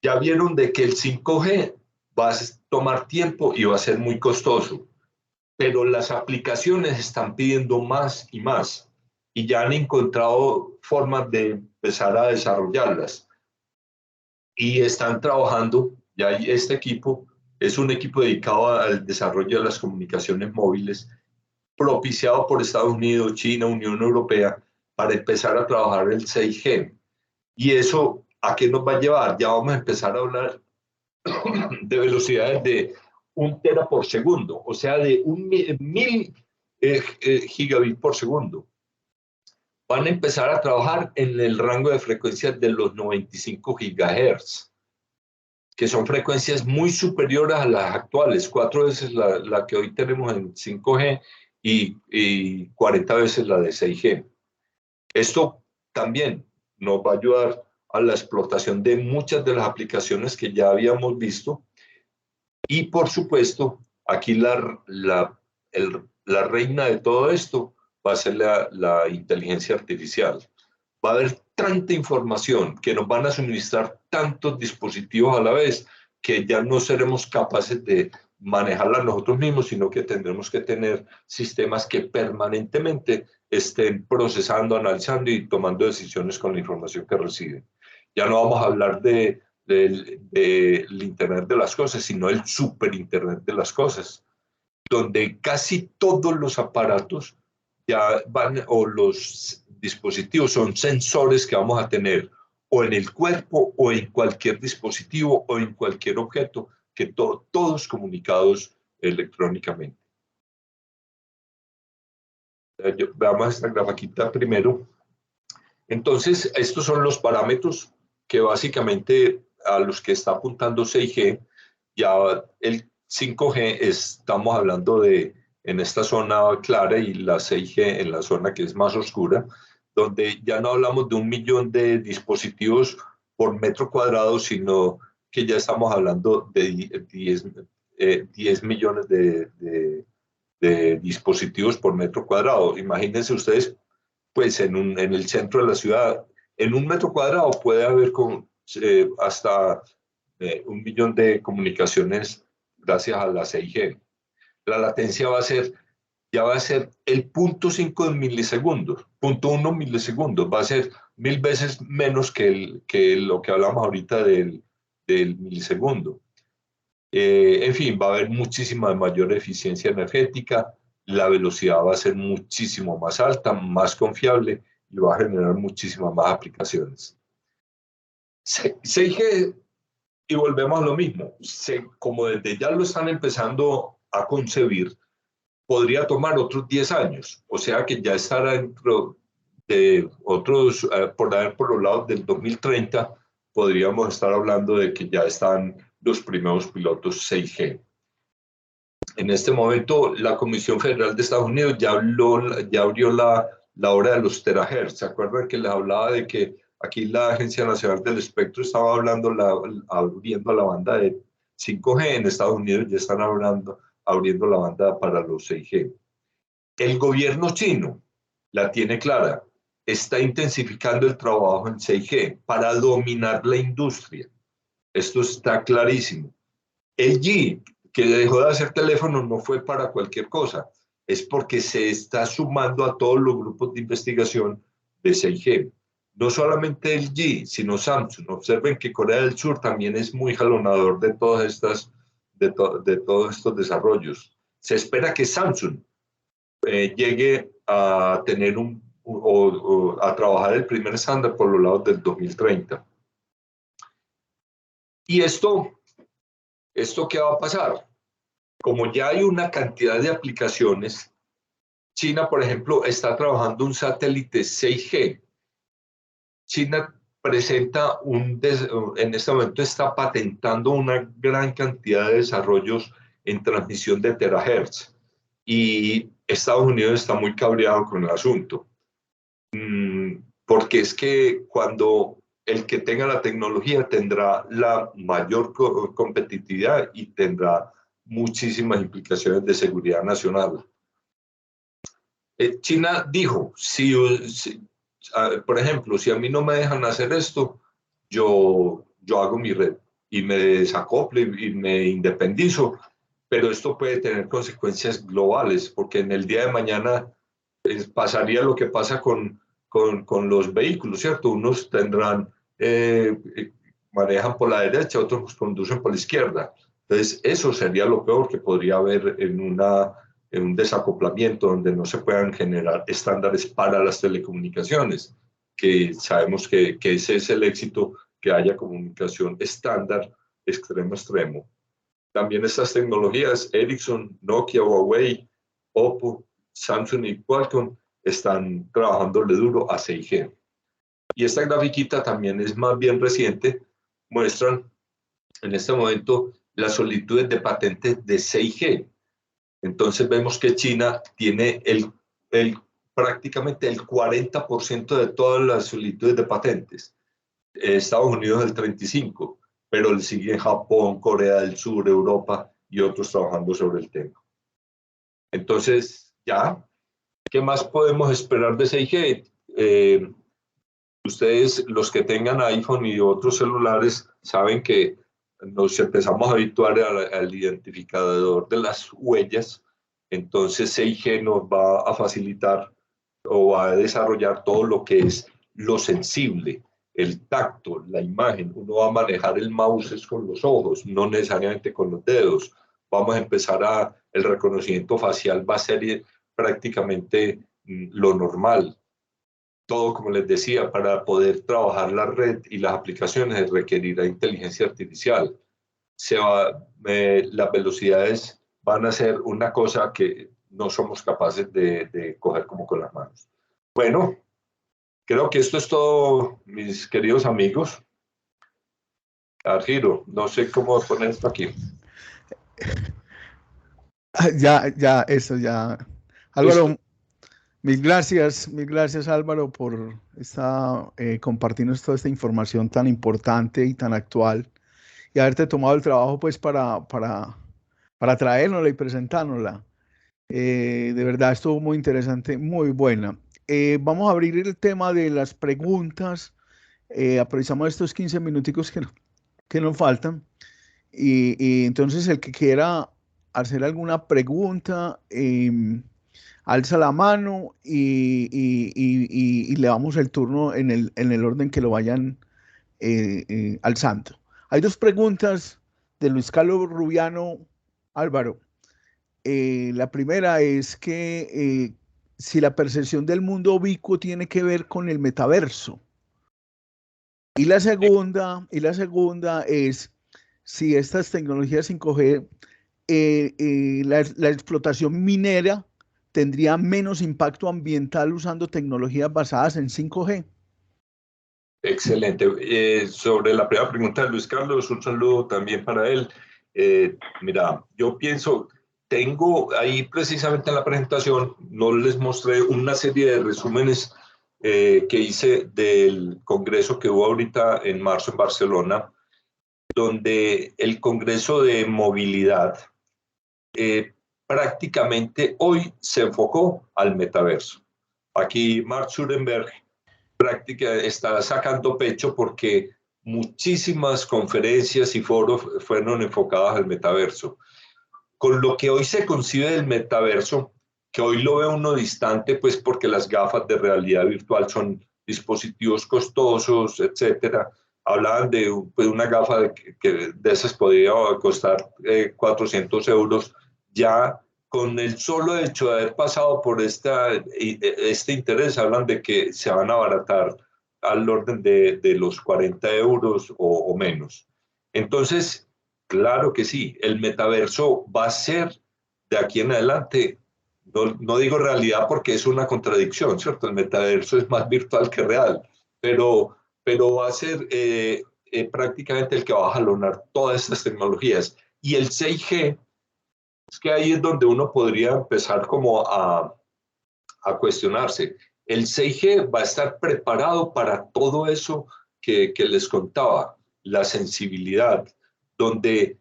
Ya vieron de que el 5G va a tomar tiempo y va a ser muy costoso, pero las aplicaciones están pidiendo más y más y ya han encontrado formas de empezar a desarrollarlas y están trabajando. Ya este equipo es un equipo dedicado al desarrollo de las comunicaciones móviles, propiciado por Estados Unidos, China, Unión Europea, para empezar a trabajar el 6G. Y eso, ¿a qué nos va a llevar? Ya vamos a empezar a hablar de velocidades de 1 tera por segundo, o sea, de 1000 gigabits por segundo. Van a empezar a trabajar en el rango de frecuencias de los 95 gigahertz, que son frecuencias muy superiores a las actuales, 4 veces la que hoy tenemos en 5G y 40 veces la de 6G. Esto también nos va a ayudar a la explotación de muchas de las aplicaciones que ya habíamos visto. Y por supuesto, aquí la reina de todo esto va a ser la inteligencia artificial. Va a haber tanta información que nos van a suministrar tantos dispositivos a la vez que ya no seremos capaces de manejarlas nosotros mismos, sino que tendremos que tener sistemas que permanentemente estén procesando, analizando y tomando decisiones con la información que reciben. Ya no vamos a hablar del Internet de las cosas, sino el super Internet de las cosas, donde casi todos los aparatos ya van, o los dispositivos son sensores que vamos a tener o en el cuerpo o en cualquier dispositivo o en cualquier objeto, que todos comunicados electrónicamente. Veamos esta grafiquita primero. Entonces, estos son los parámetros que básicamente a los que está apuntando 6G. Ya el 5G estamos hablando de en esta zona clara y la 6G en la zona que es más oscura, donde ya no hablamos de 1 millón de dispositivos por metro cuadrado, sino que ya estamos hablando de 10 millones de dispositivos por metro cuadrado. Imagínense ustedes, pues en el centro de la ciudad, en 1 metro cuadrado puede haber hasta 1 millón de comunicaciones gracias a la 6G. La latencia ya va a ser el 0.5 de milisegundos, 0.1 milisegundos, va a ser 1000 veces menos que lo que hablamos ahorita del milisegundo. En fin, va a haber muchísima mayor eficiencia energética, la velocidad va a ser muchísimo más alta, más confiable y va a generar muchísimas más aplicaciones. 6G, y volvemos a lo mismo, como desde ya lo están empezando a concebir, podría tomar otros 10 años, o sea que ya estará dentro de otros, por los lados del 2030, podríamos estar hablando de que ya están los primeros pilotos 6G. En este momento, la Comisión Federal de Estados Unidos ya abrió la hora de los terahertz. ¿Se acuerdan que les hablaba de que aquí la Agencia Nacional del Espectro estaba abriendo la banda de 5G? En Estados Unidos ya están abriendo la banda para los 6G. El gobierno chino la tiene clara, está intensificando el trabajo en 6G para dominar la industria. Esto está clarísimo. LG, que dejó de hacer teléfonos, no fue para cualquier cosa, es porque se está sumando a todos los grupos de investigación de 6G. No solamente LG, sino Samsung. Observen que Corea del Sur también es muy jalonador de todos estos desarrollos. Se espera que Samsung llegue a tener a trabajar el primer estándar por los lados del 2030. ¿Y esto qué va a pasar? Como ya hay una cantidad de aplicaciones, China, por ejemplo, está trabajando un satélite 6G. China presenta en este momento está patentando una gran cantidad de desarrollos en transmisión de terahertz. Y Estados Unidos está muy cabreado con el asunto. Porque es que cuando el que tenga la tecnología tendrá la mayor competitividad y tendrá muchísimas implicaciones de seguridad nacional. China dijo, por ejemplo, si a mí no me dejan hacer esto, yo hago mi red y me desacoplo y me independizo, pero esto puede tener consecuencias globales, porque en el día de mañana pasaría lo que pasa con los vehículos, ¿cierto? Unos manejan por la derecha, otros conducen por la izquierda. Entonces, eso sería lo peor que podría haber en un desacoplamiento donde no se puedan generar estándares para las telecomunicaciones, que sabemos que ese es el éxito, que haya comunicación estándar extremo a extremo. También estas tecnologías, Ericsson, Nokia, Huawei, Oppo, Samsung y Qualcomm, están trabajándole duro a 6G. Y esta grafiquita también es más bien reciente, muestran en este momento las solicitudes de patentes de 6G. Entonces vemos que China tiene prácticamente el 40% de todas las solicitudes de patentes. Estados Unidos el 35%, pero le siguen Japón, Corea del Sur, Europa y otros trabajando sobre el tema. Entonces, ¿qué más podemos esperar de 6G? Ustedes, los que tengan iPhone y otros celulares, saben que nos empezamos a habituar al identificador de las huellas, entonces 6G nos va a facilitar o va a desarrollar todo lo que es lo sensible, el tacto, la imagen. Uno va a manejar el mouse con los ojos, no necesariamente con los dedos. Vamos a empezar el reconocimiento facial va a ser prácticamente lo normal. Todo, como les decía, para poder trabajar la red y las aplicaciones requerirá inteligencia artificial. Las velocidades van a ser una cosa que no somos capaces de coger como con las manos. Bueno, creo que esto es todo, mis queridos amigos. Argiro, no sé cómo poner esto aquí. Ya, eso ya. Álvaro, ¿listo? Mil gracias Álvaro por compartirnos toda esta información tan importante y tan actual y haberte tomado el trabajo pues para traérnosla y presentárnosla. De verdad estuvo muy interesante, muy buena. Vamos a abrir el tema de las preguntas. Aprovechamos estos 15 minuticos que nos faltan y entonces el que quiera hacer alguna pregunta, alza la mano y le damos el turno en el orden que lo vayan alzando. Hay dos preguntas de Luis Carlos Rubiano. Álvaro, la primera es que si la percepción del mundo ubicuo tiene que ver con el metaverso. Y la segunda es si estas tecnologías 5G, la explotación minera tendría menos impacto ambiental usando tecnologías basadas en 5G. Excelente. Sobre la primera pregunta de Luis Carlos, un saludo también para él. Mira, yo pienso, tengo ahí precisamente en la presentación, no les mostré una serie de resúmenes que hice del congreso que hubo ahorita en marzo en Barcelona, donde el Congreso de Movilidad prácticamente hoy se enfocó al metaverso. Aquí Mark Zuckerberg está sacando pecho porque muchísimas conferencias y foros fueron enfocadas al metaverso. Con lo que hoy se concibe del metaverso, que hoy lo ve uno distante, pues porque las gafas de realidad virtual son dispositivos costosos, etcétera. Hablaban de una gafa de esas podría costar 400 euros. Ya con el solo hecho de haber pasado por este interés, hablan de que se van a abaratar al orden de los 40 euros o menos. Entonces, claro que sí, el metaverso va a ser de aquí en adelante, no digo realidad porque es una contradicción, ¿cierto? El metaverso es más virtual que real, pero va a ser prácticamente el que va a jalonar todas estas tecnologías. Y el 6G, es que ahí es donde uno podría empezar como a cuestionarse. El 6G va a estar preparado para todo eso que les contaba, la sensibilidad, donde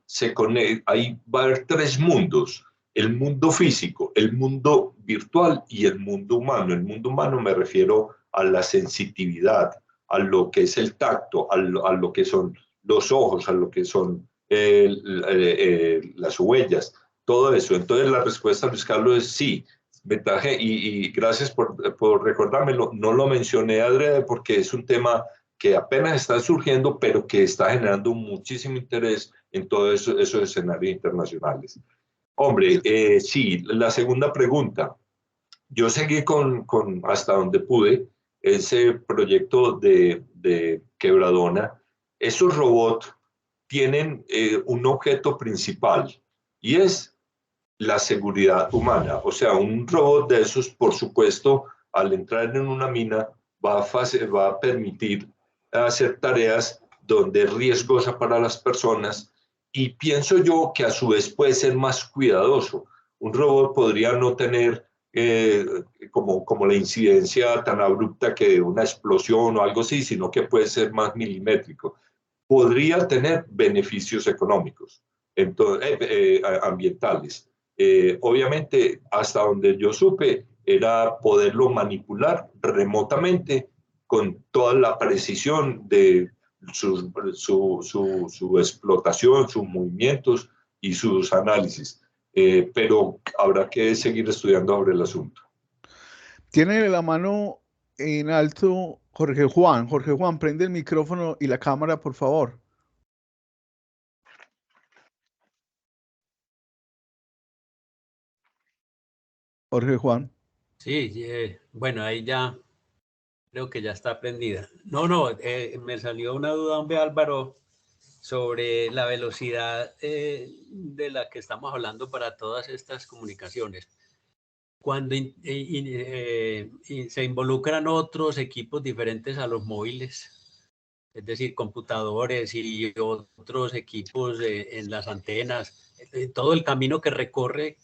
ahí va a haber tres mundos, el mundo físico, el mundo virtual y el mundo humano. El mundo humano me refiero a la sensitividad, a lo que es el tacto, a lo que son los ojos, a lo que son las huellas, todo eso. Entonces la respuesta, Luis Carlos, es sí. Y gracias por recordármelo. No lo mencioné adrede porque es un tema que apenas está surgiendo, pero que está generando muchísimo interés en todos esos escenarios internacionales. Hombre, sí, la segunda pregunta. Yo seguí con hasta donde pude ese proyecto de Quebradona. Esos robots tienen un objeto principal y es la seguridad humana. O sea, un robot de esos, por supuesto, al entrar en una mina, va a permitir hacer tareas donde es riesgosa para las personas y pienso yo que a su vez puede ser más cuidadoso. Un robot podría no tener como la incidencia tan abrupta que de una explosión o algo así, sino que puede ser más milimétrico. Podría tener beneficios económicos, ambientales. Obviamente, hasta donde yo supe, era poderlo manipular remotamente con toda la precisión de su explotación, sus movimientos y sus análisis. Pero habrá que seguir estudiando sobre el asunto. Tiene la mano en alto Jorge Juan. Jorge Juan, prende el micrófono y la cámara, por favor. Jorge Juan. Sí, bueno, ahí ya creo que ya está prendida. No, me salió una duda, hombre, Álvaro, sobre la velocidad de la que estamos hablando para todas estas comunicaciones. Cuando se involucran otros equipos diferentes a los móviles, es decir, computadores y otros equipos en las antenas, todo el camino que recorre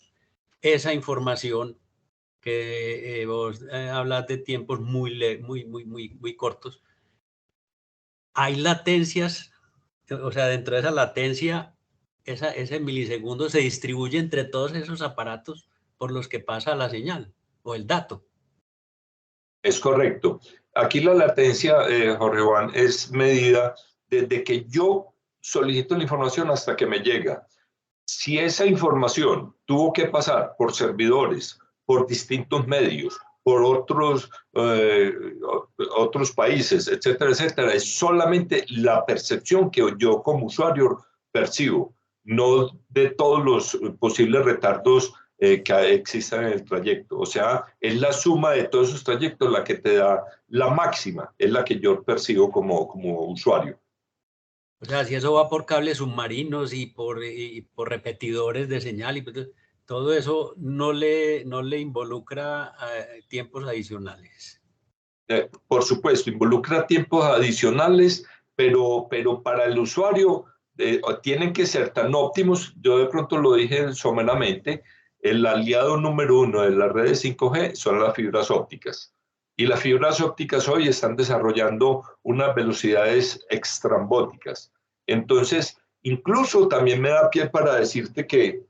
esa información, que vos hablas de tiempos muy cortos. Hay latencias, o sea, dentro de esa latencia, ese milisegundo se distribuye entre todos esos aparatos por los que pasa la señal o el dato. Es correcto. Aquí la latencia, Jorge Juan, es medida desde que yo solicito la información hasta que me llega. Si esa información tuvo que pasar por servidores, por distintos medios, por otros países, etcétera, etcétera, es solamente la percepción que yo como usuario percibo, no de todos los posibles retardos que existan en el trayecto. O sea, es la suma de todos esos trayectos la que te da la máxima, es la que yo percibo como usuario. O sea, si eso va por cables submarinos y por repetidores de señal, y todo eso no le involucra tiempos adicionales. Por supuesto, involucra tiempos adicionales, pero para el usuario tienen que ser tan óptimos. Yo de pronto lo dije someramente, el aliado número 1 de las redes 5G son las fibras ópticas. Y las fibras ópticas hoy están desarrollando unas velocidades extrambóticas. Entonces, incluso también me da pie para decirte que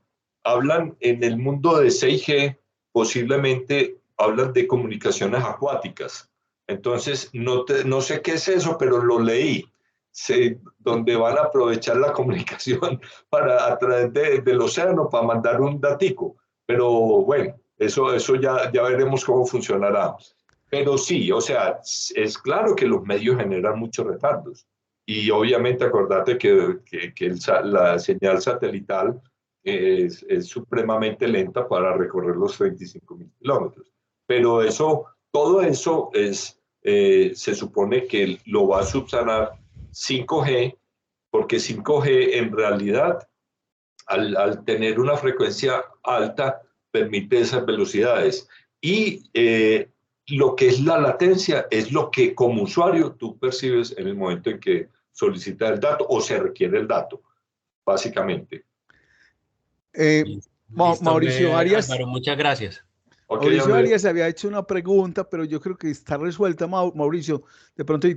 hablan en el mundo de 6G, posiblemente hablan de comunicaciones acuáticas. Entonces, no sé qué es eso, pero lo leí. Donde van a aprovechar la comunicación a través del océano para mandar un datico. Pero bueno, eso ya veremos cómo funcionará. Pero sí, o sea, es claro que los medios generan muchos retardos. Y obviamente acordate que la señal satelital es supremamente lenta para recorrer los 35.000 kilómetros. Pero todo eso se supone que lo va a subsanar 5G, porque 5G en realidad, al tener una frecuencia alta, permite esas velocidades. Y lo que es la latencia es lo que como usuario tú percibes en el momento en que solicitas el dato o se requiere el dato, básicamente. Mauricio Arias. Álvaro, muchas gracias. Okay, Mauricio Arias había hecho una pregunta, pero yo creo que está resuelta, Mauricio. De pronto, si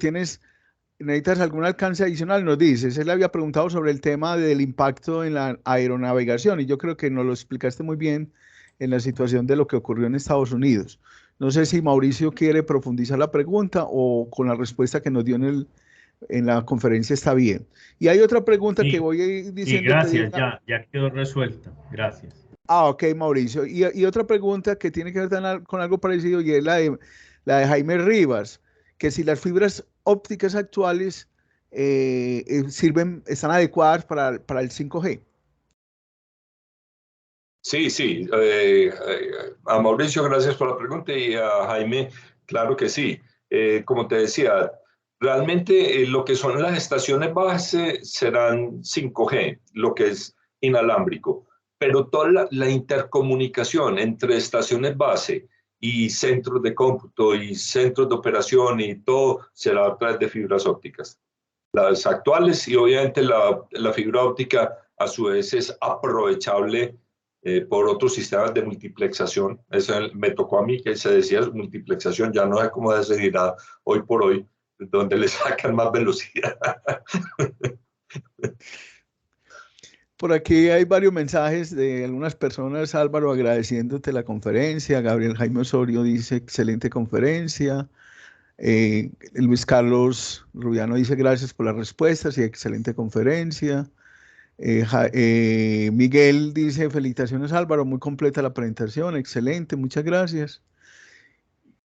necesitas algún alcance adicional, nos dices. Él había preguntado sobre el tema del impacto en la aeronavegación y yo creo que nos lo explicaste muy bien en la situación de lo que ocurrió en Estados Unidos. No sé si Mauricio quiere profundizar la pregunta o con la respuesta que nos dio en la conferencia está bien. Y hay otra pregunta que voy a ir diciendo. Sí, gracias, ya quedó resuelta. Gracias. Ok, Mauricio. Y otra pregunta que tiene que ver con algo parecido y es la de Jaime Rivas, que si las fibras ópticas actuales están adecuadas para el 5G. Sí. A Mauricio, gracias por la pregunta, y a Jaime, claro que sí. Como te decía, realmente lo que son las estaciones base serán 5G, lo que es inalámbrico, pero toda la intercomunicación entre estaciones base y centros de cómputo y centros de operación y todo será a través de fibras ópticas. Las actuales, y obviamente la fibra óptica a su vez es aprovechable por otros sistemas de multiplexación. Eso me tocó a mí, que se decía multiplexación, ya no sé cómo se dirá hoy por hoy, donde le sacan más velocidad. Por aquí hay varios mensajes de algunas personas, Álvaro, agradeciéndote la conferencia. Gabriel Jaime Osorio dice, excelente conferencia. Luis Carlos Rubiano dice gracias por las respuestas y excelente conferencia. Miguel dice felicitaciones Álvaro, muy completa la presentación, excelente, muchas gracias.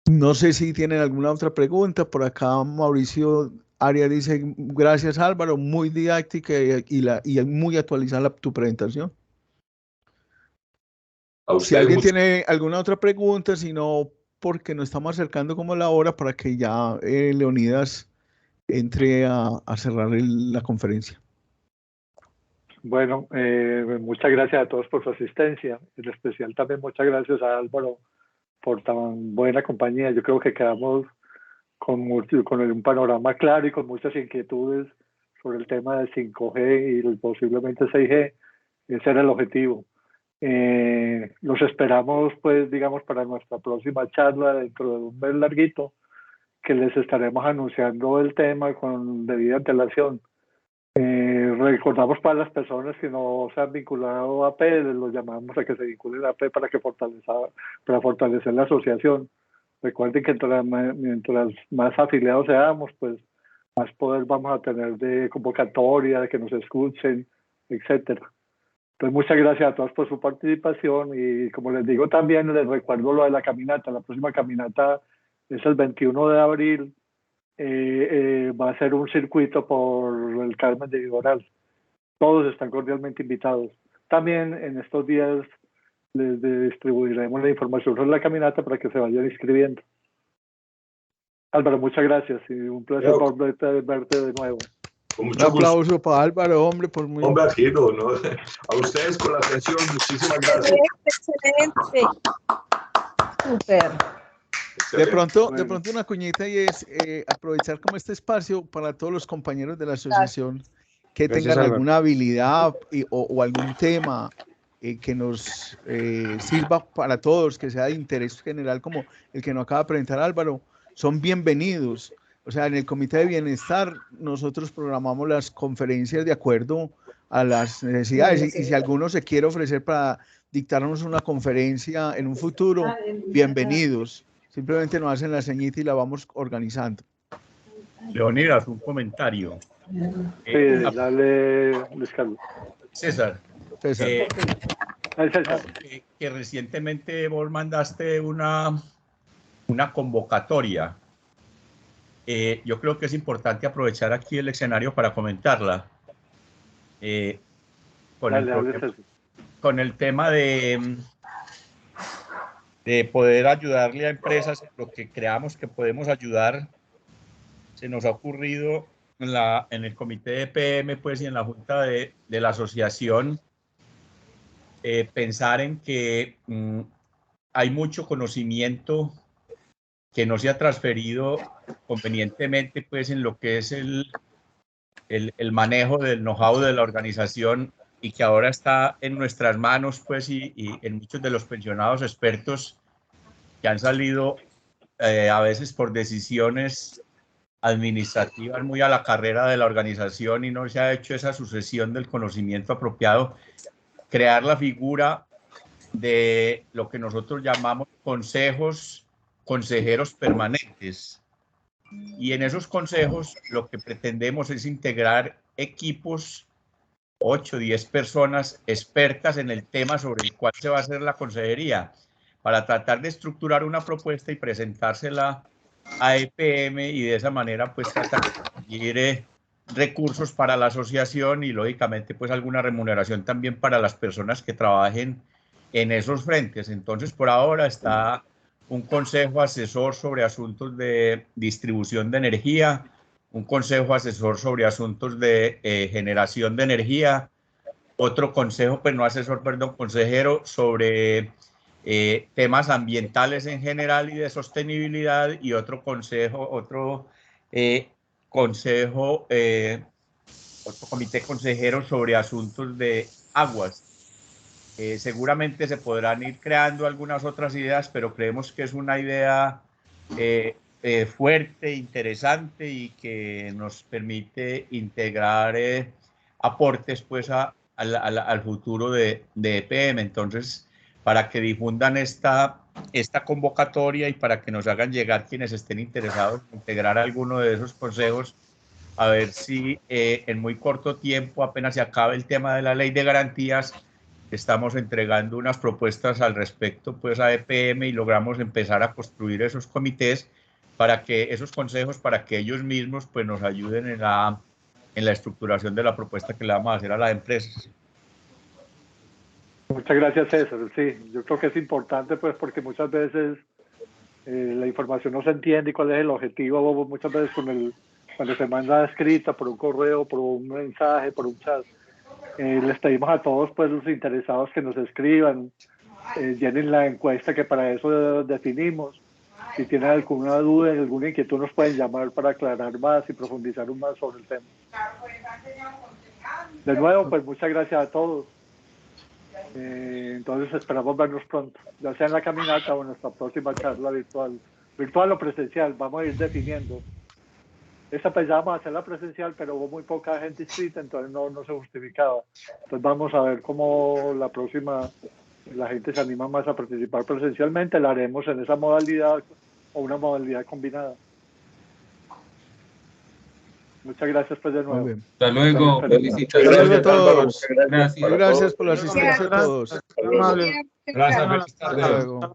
No sé si tienen alguna otra pregunta. Por acá Mauricio Arias dice gracias Álvaro, muy didáctica y muy actualizada tu presentación. Si alguien tiene alguna otra pregunta, si no, porque nos estamos acercando como la hora para que ya Leonidas entre a cerrar la conferencia. Bueno, muchas gracias a todos por su asistencia. En especial también muchas gracias a Álvaro por tan buena compañía. Yo creo que quedamos con un panorama claro y con muchas inquietudes sobre el tema del 5G y posiblemente 6G. Ese era el objetivo. Los esperamos, pues, digamos, para nuestra próxima charla dentro de un mes larguito, que les estaremos anunciando el tema con debida antelación. Recordamos para las personas que no se han vinculado a AP, los llamamos a que se vinculen a AP para fortalecer la asociación. Recuerden que mientras más afiliados seamos, pues más poder vamos a tener de convocatoria, de que nos escuchen, etcétera. Entonces, muchas gracias a todos por su participación y como les digo también, les recuerdo lo de la caminata. La próxima caminata es el 21 de abril. Va a ser un circuito por el Carmen de Viboral. Todos están cordialmente invitados. También en estos días les distribuiremos la información sobre la caminata para que se vayan inscribiendo. Álvaro, muchas gracias y un placer verte de nuevo. Un aplauso para Álvaro, hombre, por muy... Hombre, Giro, ¿no? A ustedes por la atención, muchísimas gracias. Excelente. Súper. De pronto una cuñita y es aprovechar como este espacio para todos los compañeros de la asociación que tengan alguna habilidad o algún tema que nos sirva para todos, que sea de interés general como el que nos acaba de presentar Álvaro, son bienvenidos. O sea, en el Comité de Bienestar nosotros programamos las conferencias de acuerdo a las necesidades y si alguno se quiere ofrecer para dictarnos una conferencia en un futuro, bienvenidos. Simplemente nos hacen la señita y la vamos organizando. Leonidas, un comentario. Sí, dale, Luis Carlos. César. César. Que recientemente vos mandaste una convocatoria. Yo creo que es importante aprovechar aquí el escenario para comentarla. Con el tema de poder ayudarle a empresas en lo que creamos que podemos ayudar, se nos ha ocurrido en el comité de PM, pues, y en la junta de la asociación, pensar en que hay mucho conocimiento que no se ha transferido convenientemente, pues, en lo que es el manejo del know-how de la organización y que ahora está en nuestras manos, pues, y en muchos de los pensionados expertos que han salido a veces por decisiones administrativas muy a la carrera de la organización y no se ha hecho esa sucesión del conocimiento apropiado, crear la figura de lo que nosotros llamamos consejeros permanentes. Y en esos consejos lo que pretendemos es integrar equipos, 8 o 10 personas expertas en el tema sobre el cual se va a hacer la consejería, para tratar de estructurar una propuesta y presentársela a EPM y de esa manera pues tratar de conseguir recursos para la asociación y lógicamente pues alguna remuneración también para las personas que trabajen en esos frentes. Entonces por ahora está un consejo asesor sobre asuntos de distribución de energía, un consejo asesor sobre asuntos de generación de energía, otro consejo, pues no asesor, perdón, consejero sobre temas ambientales en general y de sostenibilidad, y otro comité consejero sobre asuntos de aguas. Seguramente se podrán ir creando algunas otras ideas, pero creemos que es una idea fuerte, interesante y que nos permite integrar aportes pues al futuro de EPM. Entonces, para que difundan esta convocatoria y para que nos hagan llegar quienes estén interesados en integrar alguno de esos consejos, a ver si en muy corto tiempo, apenas se acabe el tema de la ley de garantías, estamos entregando unas propuestas al respecto pues a EPM y logramos empezar a construir esos comités para que esos consejos, para que ellos mismos pues nos ayuden en la estructuración de la propuesta que le vamos a hacer a las empresas. Muchas gracias, César. Sí, yo creo que es importante pues porque muchas veces la información no se entiende y cuál es el objetivo, muchas veces cuando se manda escrita por un correo, por un mensaje, por un chat. Les pedimos a todos pues los interesados que nos escriban, llenen la encuesta que para eso definimos. Si tienen alguna duda, alguna inquietud, nos pueden llamar para aclarar más y profundizar más sobre el tema. De nuevo, pues muchas gracias a todos. Entonces esperamos vernos pronto, ya sea en la caminata o en nuestra próxima charla virtual o presencial. Vamos a ir definiendo. Esta pensábamos hacerla presencial, pero hubo muy poca gente inscrita, entonces no se justificaba. Entonces vamos a ver cómo la próxima la gente se anima más a participar presencialmente. La haremos en esa modalidad o una modalidad combinada. Muchas gracias pues de nuevo. Hasta luego. Felicitaciones. Hasta luego a todos. Gracias. Gracias por la asistencia a todos. Gracias. Feliz tarde. Hasta luego.